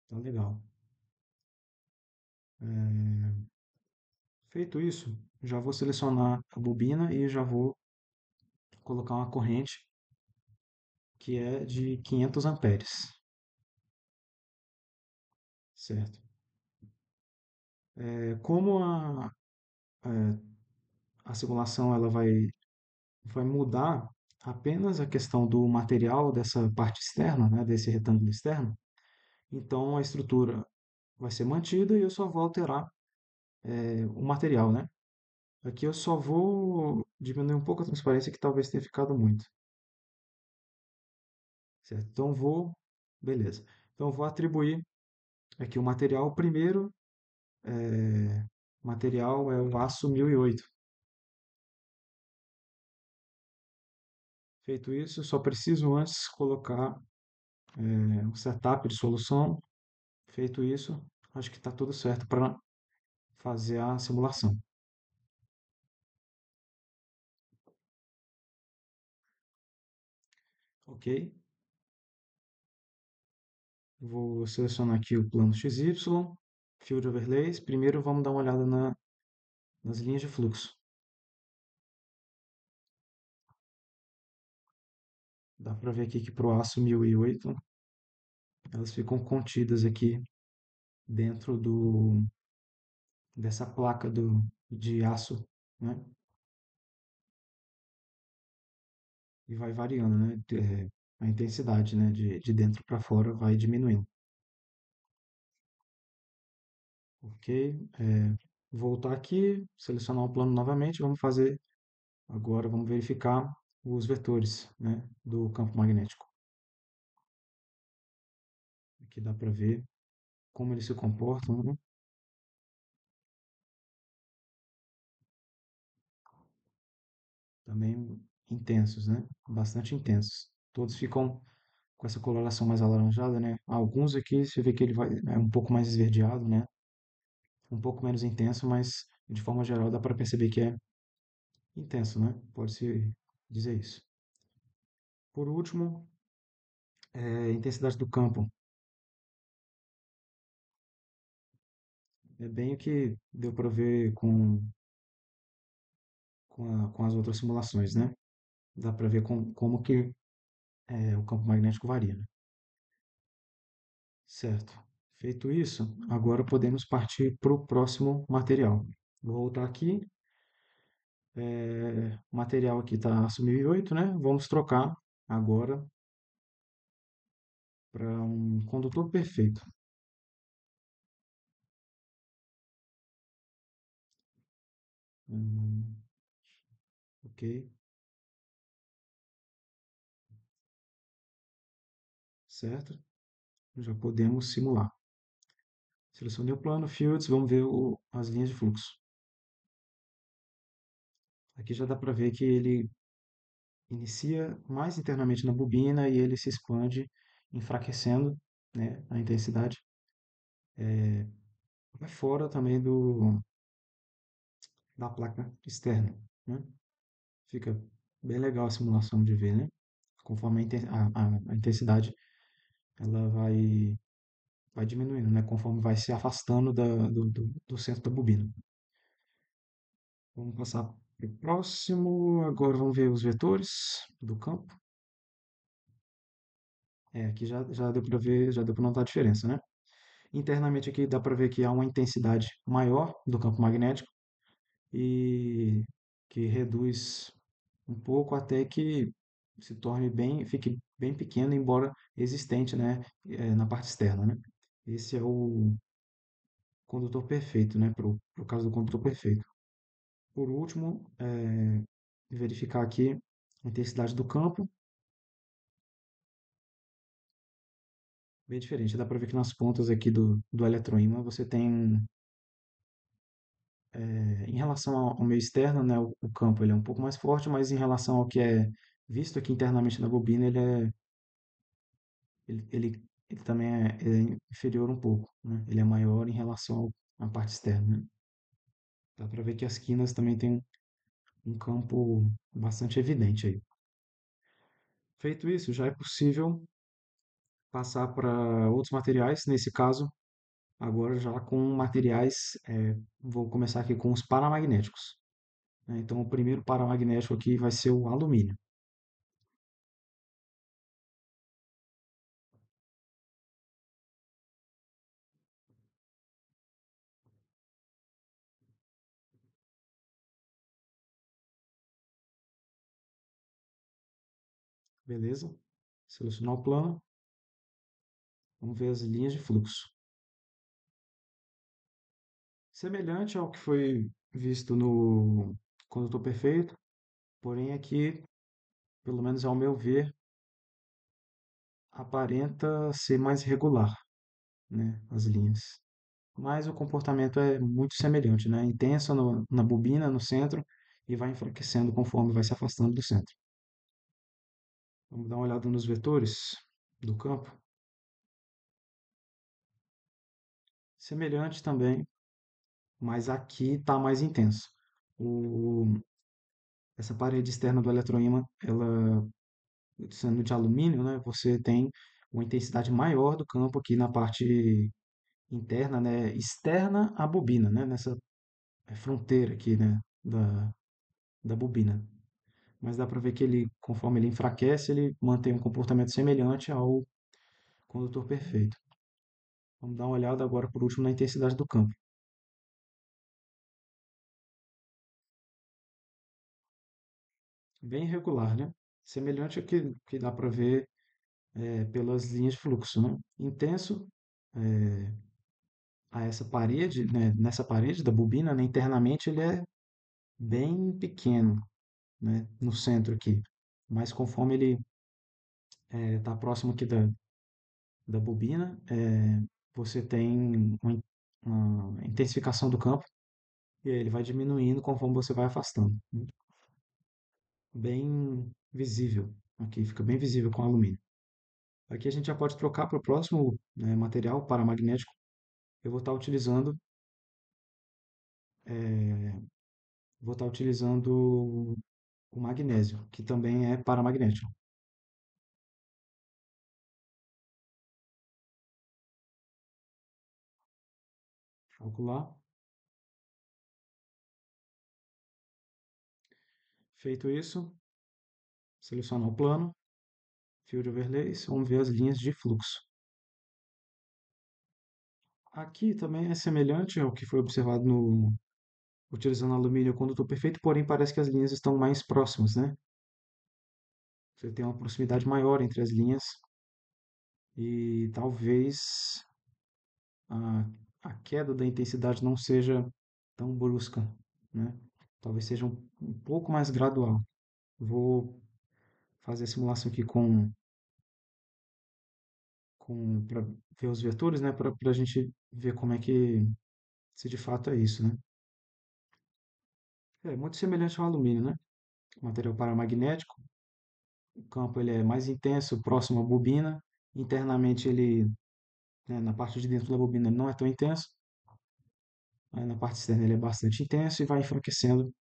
Tá legal. Feito isso, já vou selecionar a bobina e já vou colocar uma corrente que é de 500 amperes, certo? Como a simulação ela vai mudar apenas a questão do material dessa parte externa, né, desse retângulo externo, então a estrutura vai ser mantida e eu só vou alterar o material, né? Aqui eu só vou diminuir um pouco a transparência que talvez tenha ficado muito, certo? Beleza. Então vou atribuir aqui o material. O primeiro material é o aço 1008. Feito isso, só preciso antes colocar um setup de solução. Feito isso, acho que está tudo certo para fazer a simulação, ok? Vou selecionar aqui o plano XY, Field Overlays. Primeiro vamos dar uma olhada nas linhas de fluxo. Dá para ver aqui que para o aço 1008 elas ficam contidas aqui dentro dessa placa de aço, né? E vai variando, né? A intensidade, né? De dentro para fora vai diminuindo, ok? Voltar aqui, selecionar o plano novamente, vamos fazer agora, vamos verificar os vetores, né? Do campo magnético. Aqui dá para ver como eles se comportam, né? Também intensos, né? Bastante intensos. Todos ficam com essa coloração mais alaranjada, né? Alguns aqui você vê que ele vai é um pouco mais esverdeado, né? Um pouco menos intenso, mas de forma geral dá para perceber que é intenso, né? Pode-se dizer isso. Por último, a intensidade do campo. É bem o que deu para ver com as outras simulações, né? Dá para ver como que o campo magnético varia, né? Certo. Feito isso, agora podemos partir para o próximo material. Vou voltar aqui. O material aqui está aço 1008, né? Vamos trocar agora para um condutor perfeito. Hum, ok, certo? Já podemos simular. Selecionei o plano, fields, vamos ver as linhas de fluxo. Aqui já dá para ver que ele inicia mais internamente na bobina e ele se expande, enfraquecendo, né, a intensidade. Vai fora também da placa externa, né? Fica bem legal a simulação de ver, né? Conforme a intensidade ela vai diminuindo, né? Conforme vai se afastando do centro da bobina. Vamos passar para o próximo. Agora vamos ver os vetores do campo. Aqui já deu para ver, já deu para notar a diferença, né? Internamente aqui dá para ver que há uma intensidade maior do campo magnético e que reduz um pouco até que se torne bem, fique bem pequeno, embora existente, né, na parte externa, né? Esse é o condutor perfeito, né, para o caso do condutor perfeito. Por último, verificar aqui a intensidade do campo, bem diferente. Dá para ver que nas pontas aqui do eletroímã você tem, em relação ao meio externo, né, o campo ele é um pouco mais forte, mas em relação ao que é visto aqui internamente na bobina, ele também é inferior um pouco, né? Ele é maior em relação à parte externa, né? Dá para ver que as quinas também têm um campo bastante evidente aí. Feito isso, já é possível passar para outros materiais, nesse caso, agora já com materiais, vou começar aqui com os paramagnéticos, né? Então, o primeiro paramagnético aqui vai ser o alumínio. Beleza? Selecionar o plano, vamos ver as linhas de fluxo. Semelhante ao que foi visto no condutor perfeito, porém aqui, pelo menos ao meu ver, aparenta ser mais regular, né, as linhas. Mas o comportamento é muito semelhante, né? Intenso na bobina, no centro, e vai enfraquecendo conforme vai se afastando do centro. Vamos dar uma olhada nos vetores do campo. Semelhante também, mas aqui está mais intenso. O, essa parede externa do eletroímã, ela sendo de alumínio, né, você tem uma intensidade maior do campo aqui na parte interna, né, externa à bobina, né, nessa fronteira aqui, né, da bobina. Mas dá para ver que ele, conforme ele enfraquece, ele mantém um comportamento semelhante ao condutor perfeito. Vamos dar uma olhada agora, por último, na intensidade do campo. Bem irregular, né? Semelhante ao que dá para ver pelas linhas de fluxo, né? Intenso é, a essa parede, né? Nessa parede da bobina, né? Internamente ele é bem pequeno, né? No centro aqui. Mas conforme ele está próximo aqui da bobina, você tem uma intensificação do campo e aí ele vai diminuindo conforme você vai afastando. Bem visível aqui, fica bem visível com alumínio. Aqui a gente já pode trocar para o próximo, né, material paramagnético. Eu vou estar utilizando o magnésio, que também é paramagnético. Calcular. Feito isso, selecionar o plano, Field Overlays, vamos ver as linhas de fluxo. Aqui também é semelhante ao que foi observado no utilizando alumínio condutor perfeito, porém parece que as linhas estão mais próximas, né? Você tem uma proximidade maior entre as linhas e talvez a, a queda da intensidade não seja tão brusca, né? Talvez seja um pouco mais gradual. Vou fazer a simulação aqui para ver os vetores, né? Para a gente ver como é que se de fato é isso, né? É muito semelhante ao alumínio, né? Material paramagnético, o campo ele é mais intenso, próximo à bobina. Internamente ele, né, na parte de dentro da bobina ele não é tão intenso, aí na parte externa ele é bastante intenso e vai enfraquecendo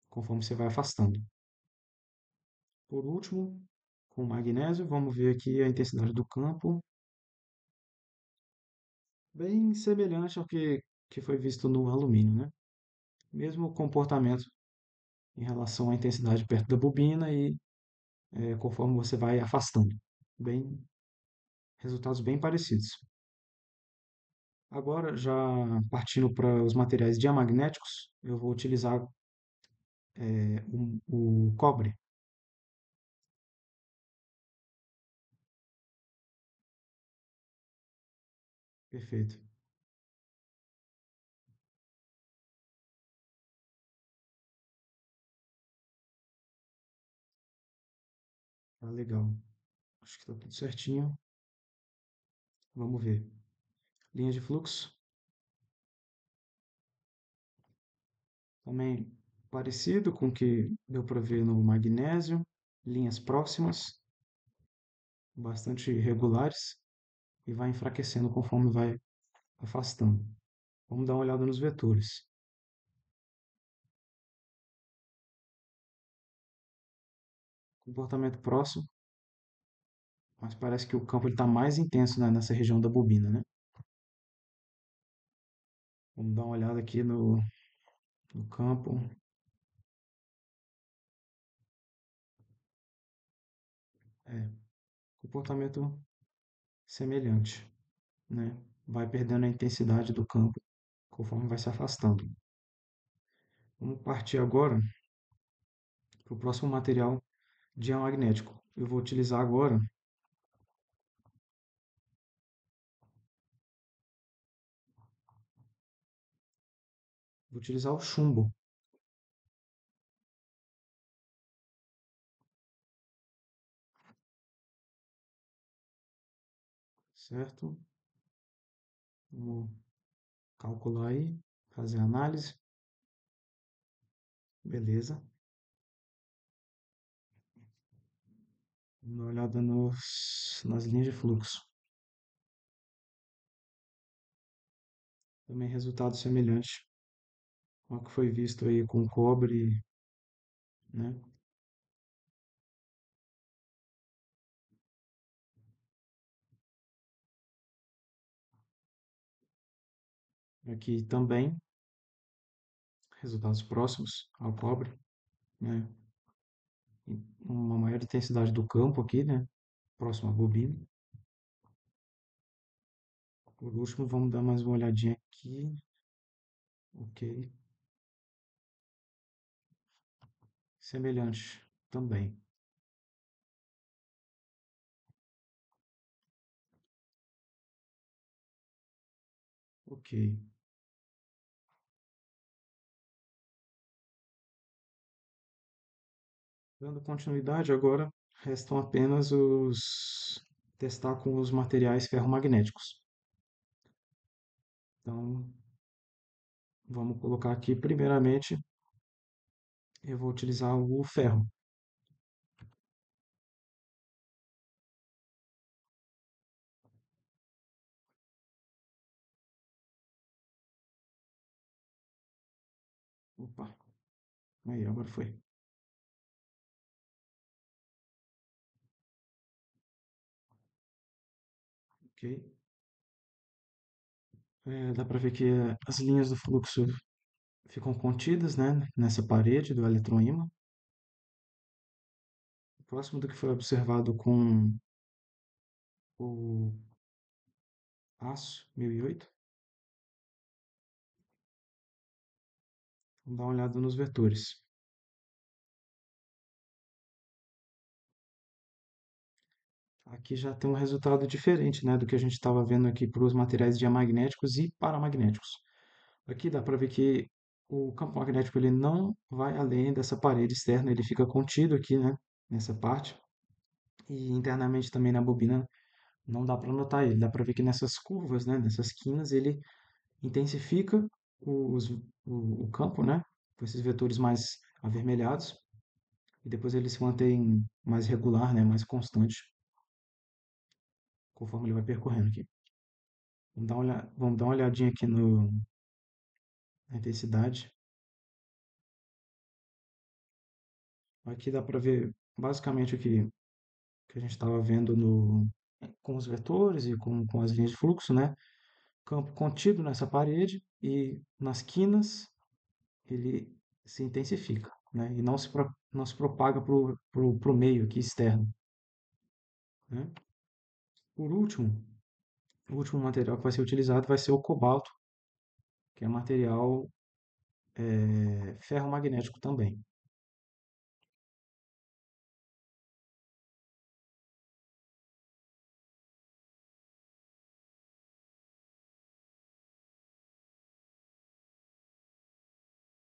conforme você vai afastando. Por último, com o magnésio, vamos ver aqui a intensidade do campo, bem semelhante ao que foi visto no alumínio, né? mesmo comportamento em relação à intensidade perto da bobina e conforme você vai afastando. Bem, resultados bem parecidos. Agora, já partindo para os materiais diamagnéticos, eu vou utilizar o cobre. Perfeito. Tá legal. Acho que está tudo certinho. Vamos ver. Linha de fluxo, também parecido com o que deu para ver no magnésio. Linhas próximas, bastante regulares, e vai enfraquecendo conforme vai afastando. Vamos dar uma olhada nos vetores. Comportamento próximo, mas parece que o campo está mais intenso, né, nessa região da bobina, né? Vamos dar uma olhada aqui no campo. É, comportamento semelhante, né? Vai perdendo a intensidade do campo conforme vai se afastando. Vamos partir agora para o próximo material diamagnético. Eu vou utilizar agora, vou utilizar o chumbo, certo? Vamos calcular aí, fazer a análise, beleza. Vamos dar uma olhada nas linhas de fluxo. Também resultado semelhante ao que foi visto aí com cobre, né? Aqui também resultados próximos ao cobre, né? Uma maior intensidade do campo aqui, né? Próximo à bobina. Por último, vamos dar mais uma olhadinha aqui. Ok. Semelhante também. Ok. Dando continuidade, agora restam apenas os testar com os materiais ferromagnéticos. Então, vamos colocar aqui, primeiramente, eu vou utilizar o ferro. Opa, aí, agora foi. Ok. Dá para ver que as linhas do fluxo ficam contidas, né, nessa parede do eletroímã, próximo do que foi observado com o aço 1008. Vamos dar uma olhada nos vetores. Aqui já tem um resultado diferente, né, do que a gente estava vendo aqui para os materiais diamagnéticos e paramagnéticos. Aqui dá para ver que o campo magnético ele não vai além dessa parede externa, ele fica contido aqui, né, nessa parte. E internamente também na bobina não dá para notar ele. Dá para ver que nessas curvas, né, nessas quinas, ele intensifica os, o campo, né, com esses vetores mais avermelhados. E depois ele se mantém mais regular, né, mais constante, conforme ele vai percorrendo aqui. Vamos dar uma olhadinha aqui na intensidade. Aqui dá para ver basicamente que a gente estava vendo com os vetores e com as linhas de fluxo, né? Campo contido nessa parede e nas quinas ele se intensifica, né? E não se propaga para o meio aqui externo, né? Por último, o último material que vai ser utilizado vai ser o cobalto, que é material ferromagnético também,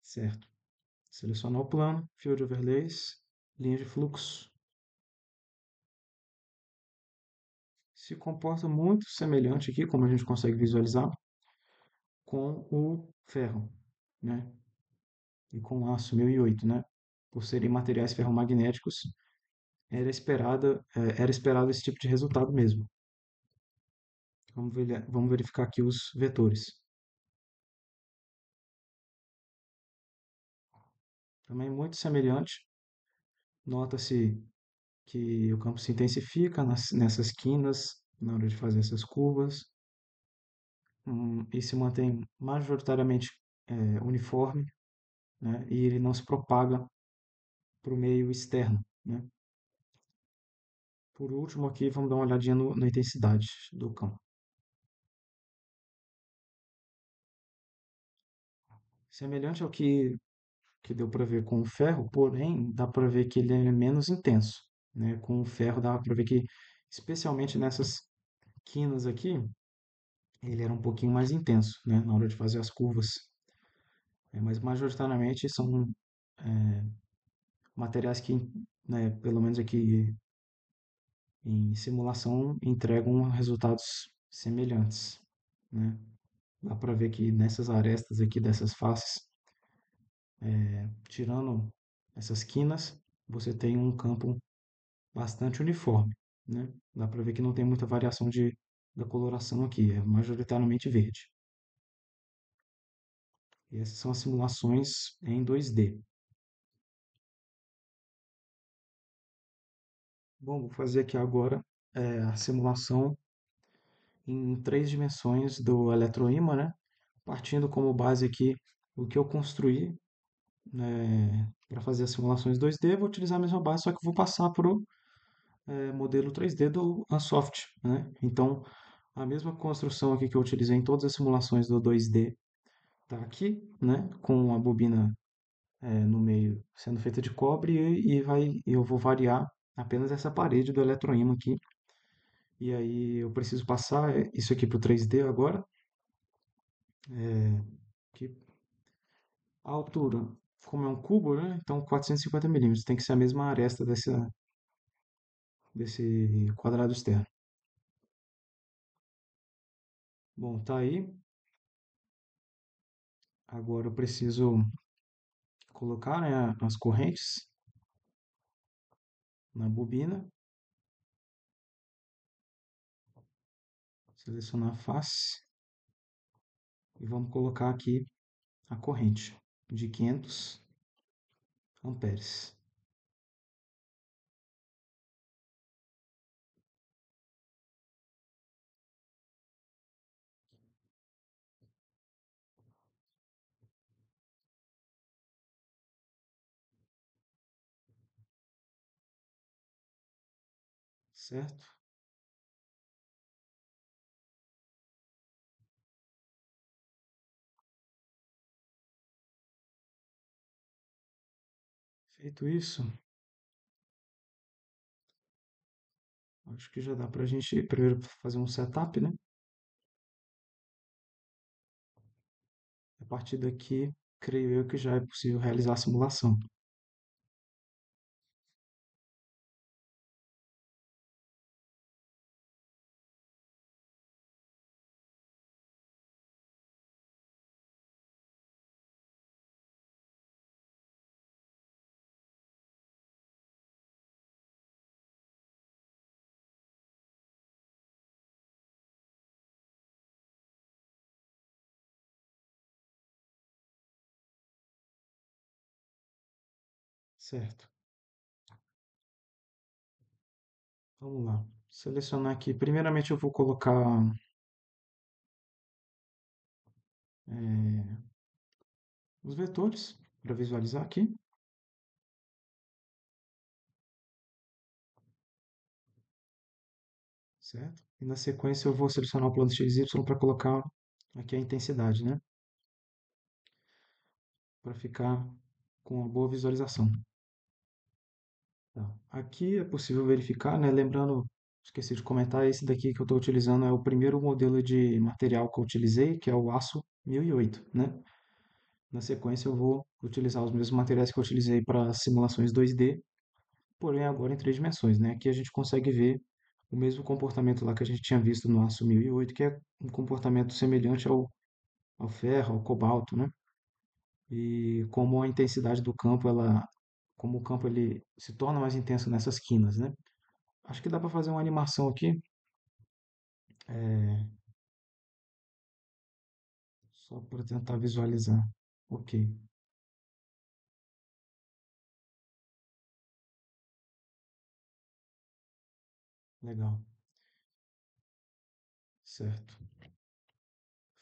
certo? Selecionar o plano, Field Overlays, linha de fluxo, se comporta muito semelhante aqui, como a gente consegue visualizar, com o ferro, né? E com o aço 1008, né? Por serem materiais ferromagnéticos, era esperado esse tipo de resultado mesmo. Vamos verificar aqui os vetores. Também muito semelhante. Nota-se que o campo se intensifica nessas quinas, na hora de fazer essas curvas, e se mantém majoritariamente uniforme, né? E ele não se propaga para o meio externo, né? Por último, aqui vamos dar uma olhadinha na intensidade do campo. Semelhante ao que deu para ver com o ferro, porém, dá para ver que ele é menos intenso, né? Com o ferro dá para ver que, especialmente nessas quinas aqui, ele era um pouquinho mais intenso, né? Na hora de fazer as curvas. Mas majoritariamente são materiais que, né, pelo menos aqui em simulação, entregam resultados semelhantes, né? Dá para ver que nessas arestas aqui dessas faces, tirando essas quinas, você tem um campo bastante uniforme, né? Dá para ver que não tem muita variação da coloração aqui, é majoritariamente verde. E essas são as simulações em 2D. Bom, vou fazer aqui agora a simulação em 3 dimensões do eletroímã, né? Partindo como base aqui o que eu construí, né, para fazer as simulações 2D, vou utilizar a mesma base, só que eu vou passar para o modelo 3D do Ansoft, né? Então, a mesma construção aqui que eu utilizei em todas as simulações do 2D está aqui, né? Com a bobina no meio sendo feita de cobre eu vou variar apenas essa parede do eletroímã aqui. E aí eu preciso passar isso aqui para o 3D agora, que a altura, como é um cubo, né? Então 450 milímetros, tem que ser a mesma aresta desse quadrado externo. Bom, tá aí. Agora eu preciso colocar, né, as correntes na bobina, selecionar a face e vamos colocar aqui a corrente de 500 amperes, certo? Feito isso, acho que já dá para a gente primeiro fazer um setup, né? A partir daqui, creio eu que já é possível realizar a simulação. Certo. Vamos lá. Selecionar aqui. Primeiramente eu vou colocar os vetores para visualizar aqui, certo? E na sequência eu vou selecionar o plano XY para colocar aqui a intensidade, né? Para ficar com uma boa visualização. Tá. Aqui é possível verificar, né? Lembrando, esqueci de comentar, esse daqui que eu estou utilizando é o primeiro modelo de material que eu utilizei, que é o aço 1008, né? Na sequência eu vou utilizar os mesmos materiais que eu utilizei para simulações 2D, porém agora em três dimensões, né? Aqui a gente consegue ver o mesmo comportamento lá que a gente tinha visto no aço 1008, que é um comportamento semelhante ao ferro, ao cobalto, né? E como a intensidade do campo, como o campo ele se torna mais intenso nessas quinas, né? Acho que dá para fazer uma animação aqui, é, só para tentar visualizar. Ok, legal, certo.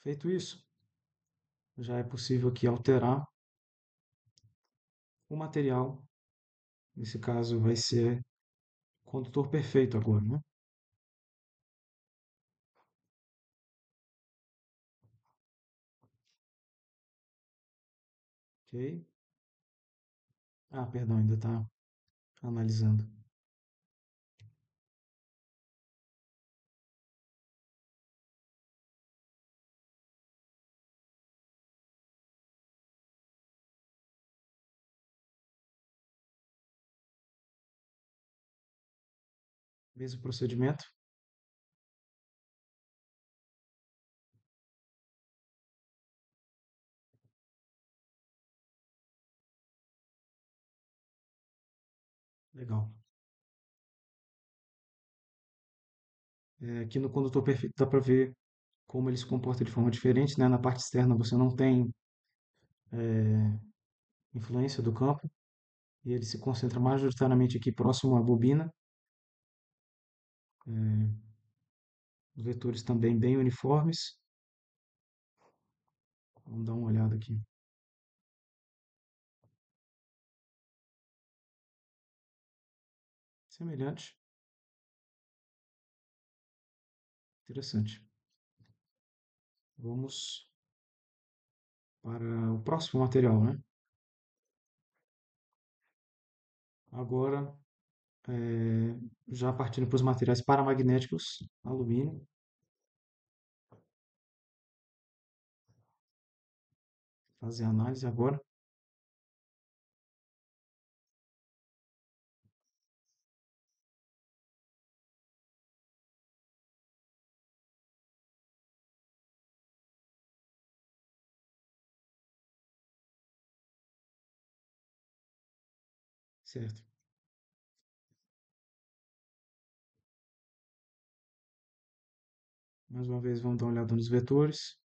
Feito isso, já é possível aqui alterar o material. Nesse caso vai ser condutor perfeito agora, né? Ok. Ah, perdão, ainda está analisando. Mesmo procedimento? Legal. Aqui no condutor perfeito dá para ver como ele se comporta de forma diferente, né? Na parte externa você não tem influência do campo e ele se concentra majoritariamente aqui próximo à bobina. Os vetores também bem uniformes. Vamos dar uma olhada aqui. Semelhante. Interessante. Vamos para o próximo material, né? Agora, já partindo para os materiais paramagnéticos, alumínio, fazer a análise agora. Certo. Mais uma vez, vamos dar uma olhada nos vetores.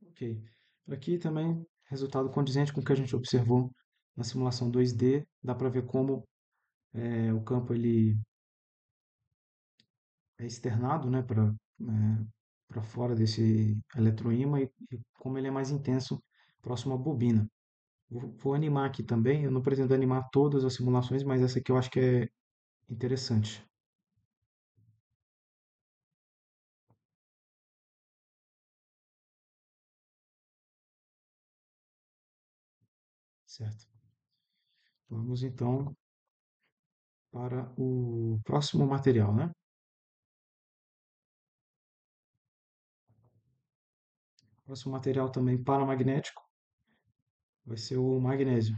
Ok. Aqui também, resultado condizente com o que a gente observou na simulação 2D. Dá para ver como o campo ele é externado, né, para fora desse eletroímã e como ele é mais intenso próximo à bobina. Vou animar aqui também. Eu não pretendo animar todas as simulações, mas essa aqui eu acho que é interessante. Certo. Vamos então para o próximo material, né? Próximo material também paramagnético vai ser o magnésio.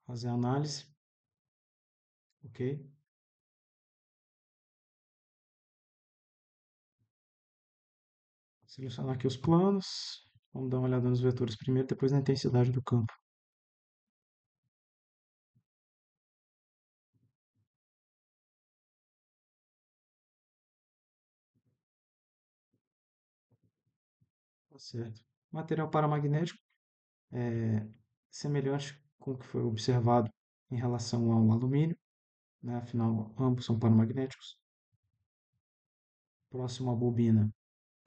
Fazer a análise, ok? Selecionar aqui os planos. Vamos dar uma olhada nos vetores primeiro, depois na intensidade do campo. Tá certo. Material paramagnético é semelhante com o que foi observado em relação ao alumínio, né? Afinal, ambos são paramagnéticos. Próximo à bobina,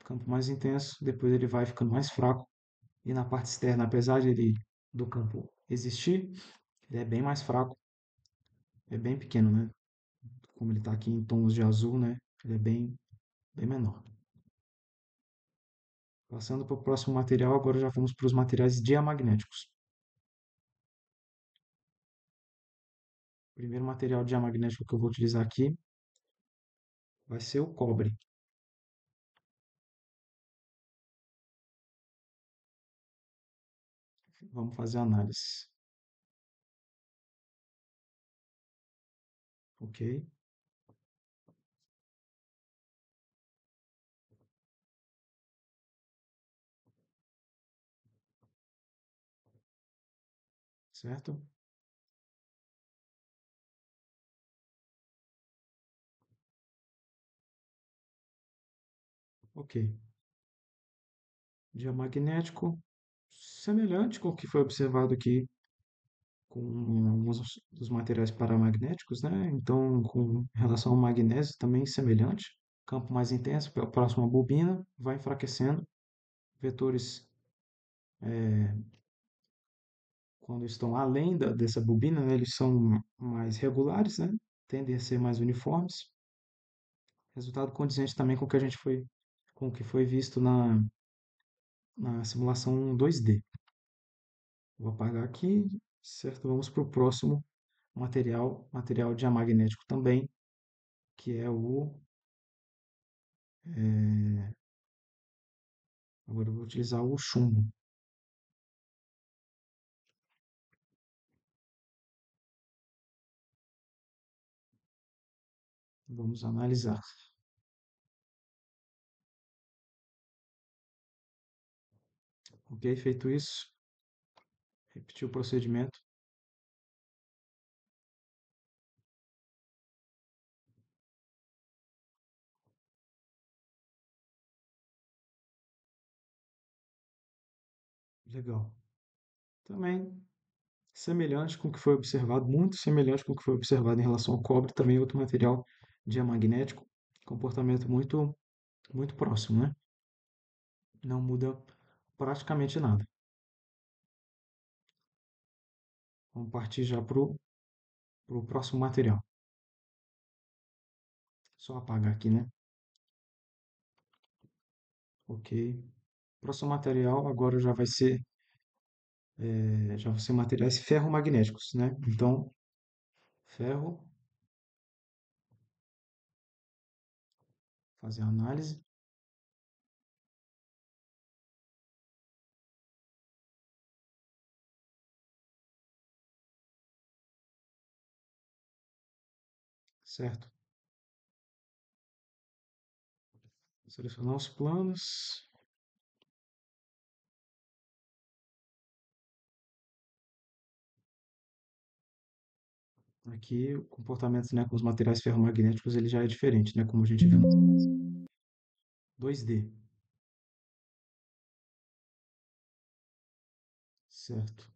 campo mais intenso, depois ele vai ficando mais fraco. E na parte externa, apesar de ele, do campo existir, ele é bem mais fraco, é bem pequeno, né? Como ele está aqui em tons de azul, né? Ele é bem menor. Passando para o próximo material, agora já vamos para os materiais diamagnéticos. O primeiro material diamagnético que eu vou utilizar aqui vai ser o cobre. Vamos fazer a análise. Ok, certo? Ok. Diamagnético, semelhante com o que foi observado aqui com alguns dos materiais paramagnéticos, né? Então, com relação ao magnésio, também semelhante. Campo mais intenso, próximo à bobina, vai enfraquecendo. Vetores, quando estão além dessa bobina, né, eles são mais regulares, né? Tendem a ser mais uniformes. Resultado condizente também com o que a gente foi, com o que foi visto na simulação 2D. Vou apagar aqui, certo? Vamos para o próximo material diamagnético também, que é agora eu vou utilizar o chumbo. Vamos analisar. Ok, feito isso, repetir o procedimento. Legal. Também semelhante com o que foi observado, muito semelhante com o que foi observado em relação ao cobre, também outro material diamagnético, comportamento muito próximo, né? Não muda praticamente nada. Vamos partir já para o próximo material. Só apagar aqui, né? Ok. Próximo material agora já vai ser materiais ferromagnéticos, né? Então, ferro, fazer a análise, certo? Selecionar os planos. Aqui o comportamento, né, com os materiais ferromagnéticos ele já é diferente, né? Como a gente viu no 2D, certo?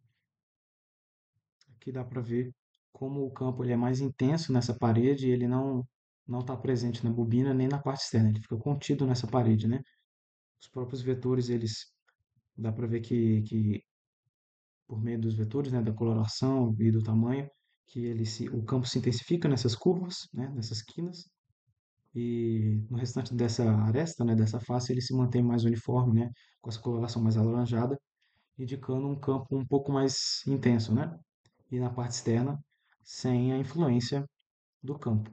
Aqui dá para ver como o campo ele é mais intenso nessa parede e ele não está presente na bobina nem na parte externa, ele fica contido nessa parede, né? Os próprios vetores, eles dá para ver que por meio dos vetores, né, da coloração e do tamanho, que o campo se intensifica nessas curvas, né, nessas quinas, e no restante dessa aresta, né, dessa face, ele se mantém mais uniforme, né, com essa coloração mais alaranjada, indicando um campo um pouco mais intenso, né? E na parte externa, sem a influência do campo.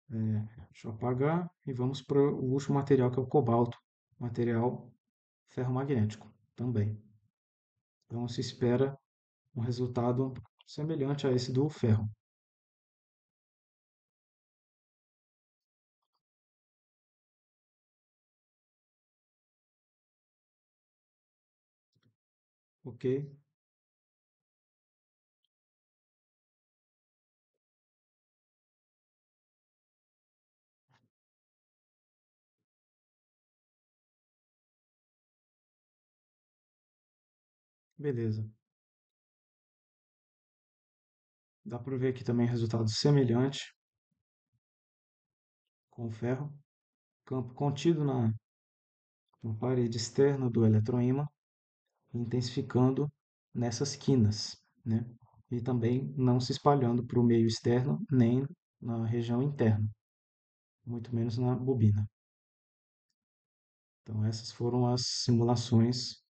Deixa eu apagar e vamos para o último material, que é o cobalto, material ferromagnético também. Então se espera um resultado semelhante a esse do ferro. Ok? Beleza. Dá para ver aqui também resultado semelhante com o ferro. Campo contido na parede externa do eletroímã, intensificando nessas quinas, né? E também não se espalhando para o meio externo nem na região interna, muito menos na bobina. Então, essas foram as simulações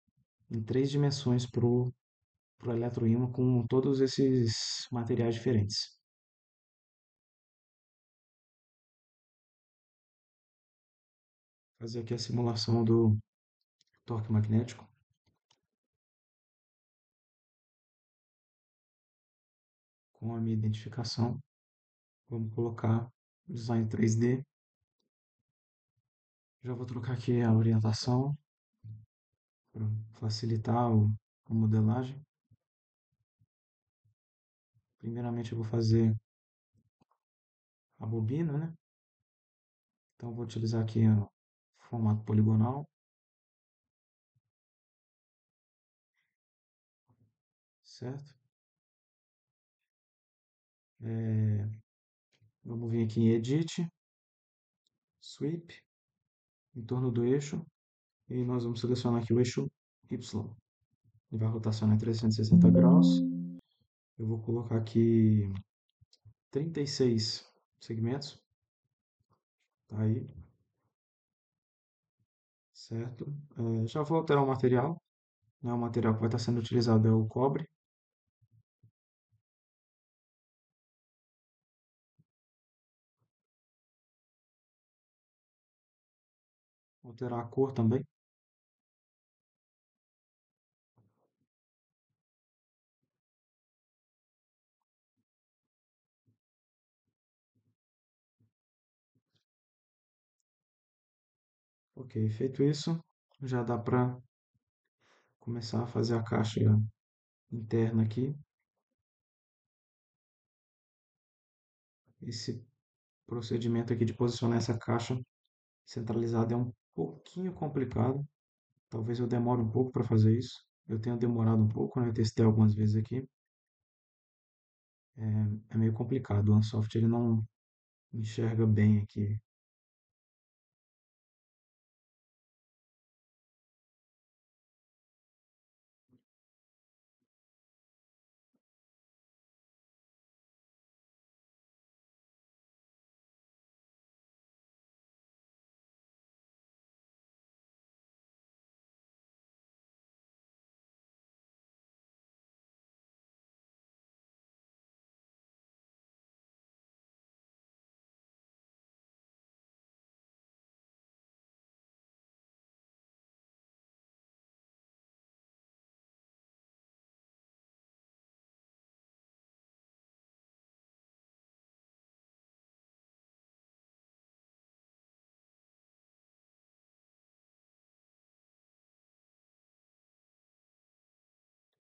em 3 dimensões para o eletroímã com todos esses materiais diferentes. Fazer aqui a simulação do torque magnético com a minha identificação. Vamos colocar design 3D. Já vou trocar aqui a orientação para facilitar a modelagem. Primeiramente eu vou fazer a bobina, né? Então eu vou utilizar aqui o formato poligonal, certo? Vamos vir aqui em Edit, Sweep, em torno do eixo, e nós vamos selecionar aqui o eixo Y. Ele vai rotacionar em 360 graus. Eu vou colocar aqui 36 segmentos, tá aí, certo? Já vou alterar o material, né? O material que vai estar sendo utilizado é o cobre. Alterar a cor também. Ok, feito isso, já dá para começar a fazer a caixa interna aqui. Esse procedimento aqui de posicionar essa caixa centralizada é um pouquinho complicado. Talvez eu demore um pouco para fazer isso. Eu tenho demorado um pouco, né? Eu testei algumas vezes aqui. É meio complicado. O Ansoft ele não enxerga bem aqui.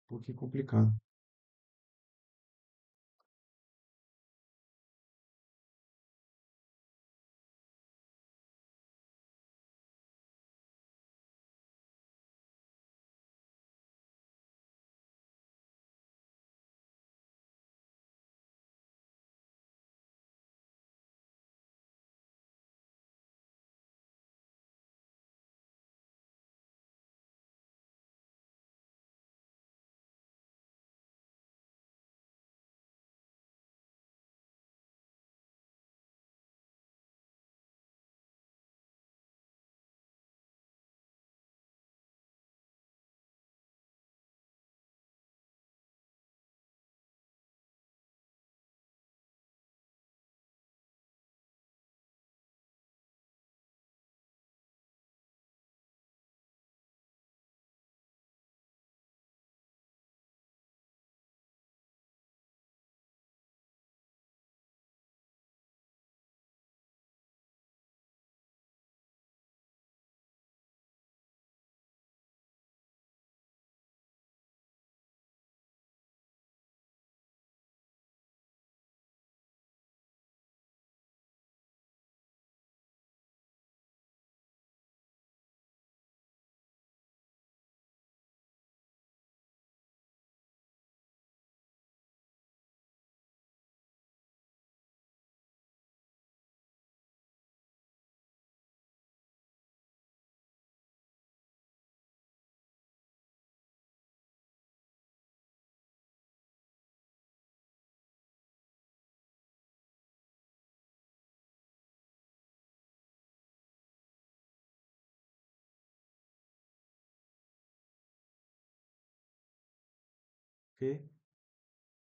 Um pouquinho complicado.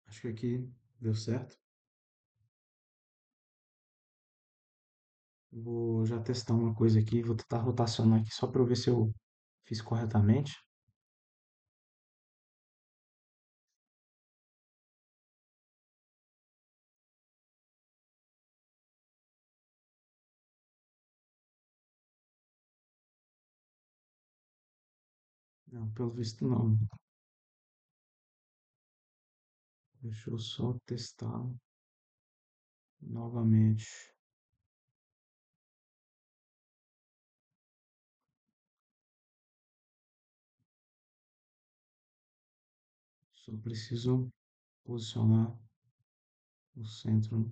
Acho que aqui deu certo. Vou já testar uma coisa aqui, vou tentar rotacionar aqui só para eu ver se eu fiz corretamente. Não, pelo visto não. Deixa eu só testar novamente. Só preciso posicionar o centro.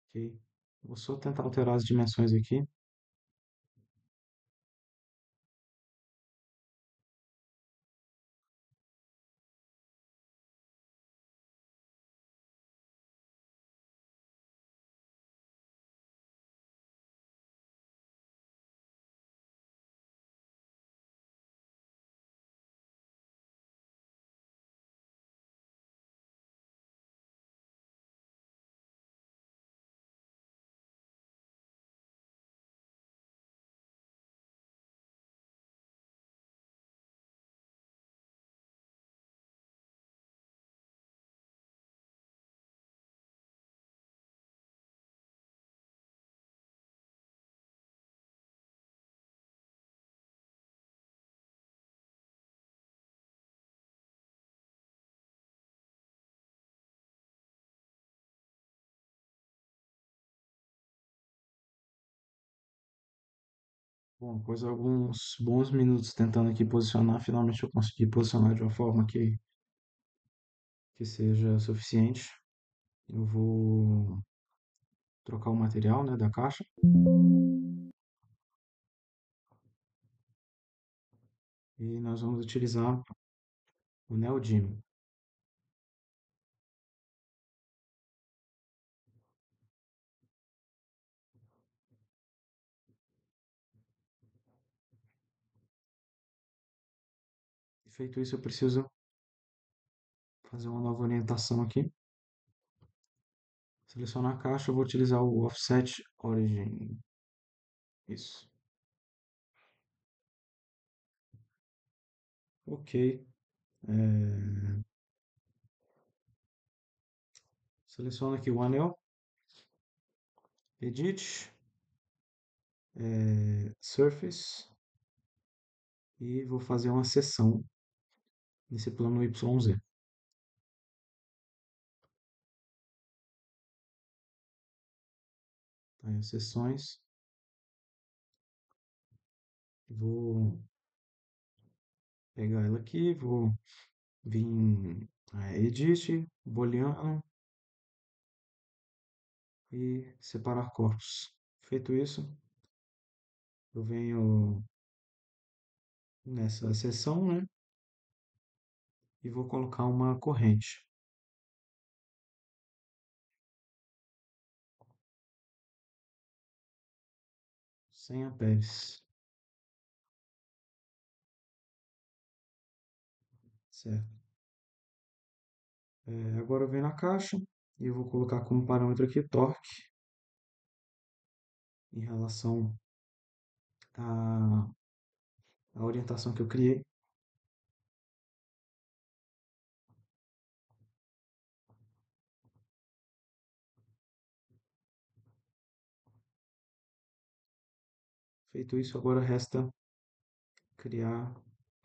Ok. Vou só tentar alterar as dimensões aqui. Bom, após alguns bons minutos tentando aqui posicionar, finalmente eu consegui posicionar de uma forma que seja suficiente. Eu vou trocar o material, né, da caixa e nós vamos utilizar o Neodymium. E feito isso, eu preciso fazer uma nova orientação aqui. Selecionar a caixa, eu vou utilizar o Offset Origin. Isso. Ok. Seleciono aqui o anel, Edit, Surface e vou fazer uma seção nesse plano YZ. Tá, as seções. Vou pegar ela aqui, vou vir em Edit, Booleano e separar corpos. Feito isso, eu venho nessa seção, né? E vou colocar uma corrente, 100 amperes, certo? Agora eu venho na caixa e eu vou colocar como parâmetro aqui torque em relação à, à orientação que eu criei. Feito isso, agora resta criar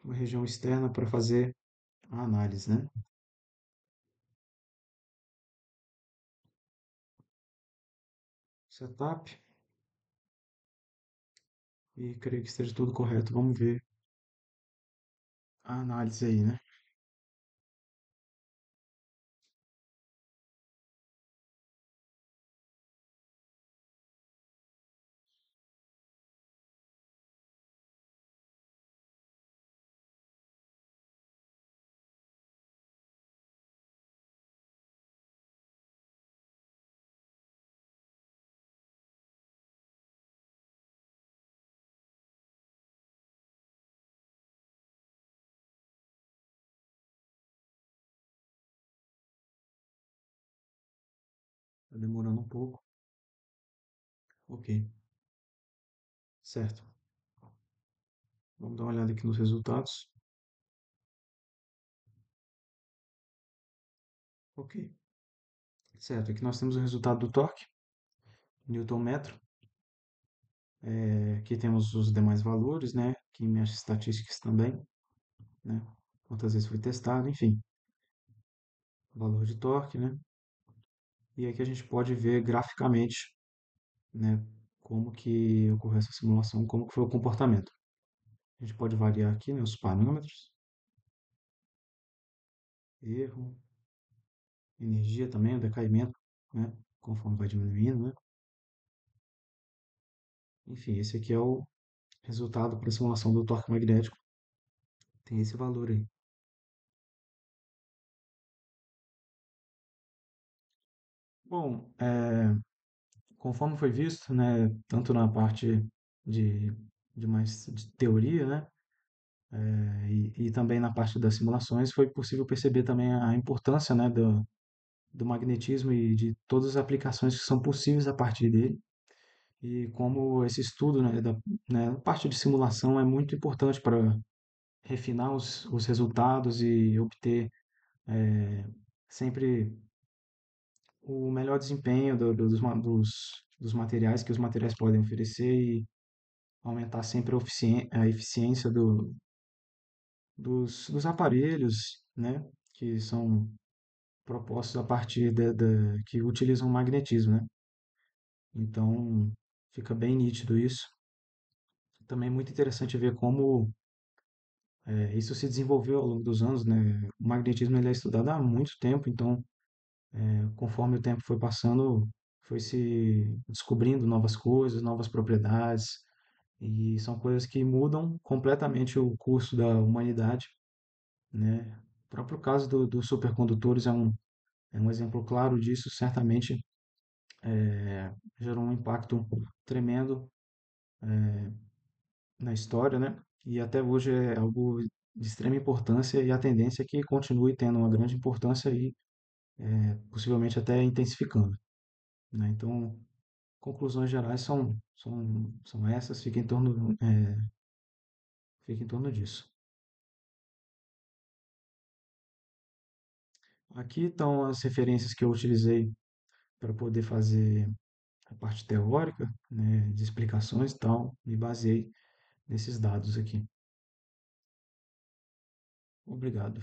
uma região externa para fazer a análise, né? Setup e creio que esteja tudo correto. Vamos ver a análise aí, né? Tá demorando um pouco. Ok, certo. Vamos dar uma olhada aqui nos resultados. Ok, certo. Aqui nós temos o resultado do torque, Newton metro. Aqui temos os demais valores, né? Aqui minhas estatísticas também, né? Quantas vezes foi testado, enfim, valor de torque, né? E aqui a gente pode ver graficamente, né? Como que ocorreu essa simulação, como que foi o comportamento. A gente pode variar aqui, né? Os parâmetros, erro, energia também, o decaimento, né? Conforme vai diminuindo, né? Enfim, esse aqui é o resultado para a simulação do torque magnético. Tem esse valor aí. Bom, conforme foi visto, né, tanto na parte de, de mais de teoria, né, e também na parte das simulações, foi possível perceber também a importância, né, do magnetismo e de todas as aplicações que são possíveis a partir dele, e como esse estudo, né, a parte de simulação é muito importante para refinar os resultados e obter sempre o melhor desempenho dos materiais que os materiais podem oferecer e aumentar sempre a eficiência dos aparelhos, né, que são propostos a partir que utilizam o magnetismo, né? Então, fica bem nítido isso. Também é muito interessante ver como isso se desenvolveu ao longo dos anos, né? O magnetismo ele é estudado há muito tempo, então, conforme o tempo foi passando, foi se descobrindo novas coisas, novas propriedades, e são coisas que mudam completamente o curso da humanidade, né? O próprio caso dos supercondutores é um exemplo claro disso, certamente gerou um impacto tremendo na história, né? E até hoje é algo de extrema importância e a tendência é que continue tendo uma grande importância e possivelmente até intensificando, né? Então, conclusões gerais são essas, fica em torno disso. Aqui estão as referências que eu utilizei para poder fazer a parte teórica, né, de explicações e tal, me baseei nesses dados aqui. Obrigado.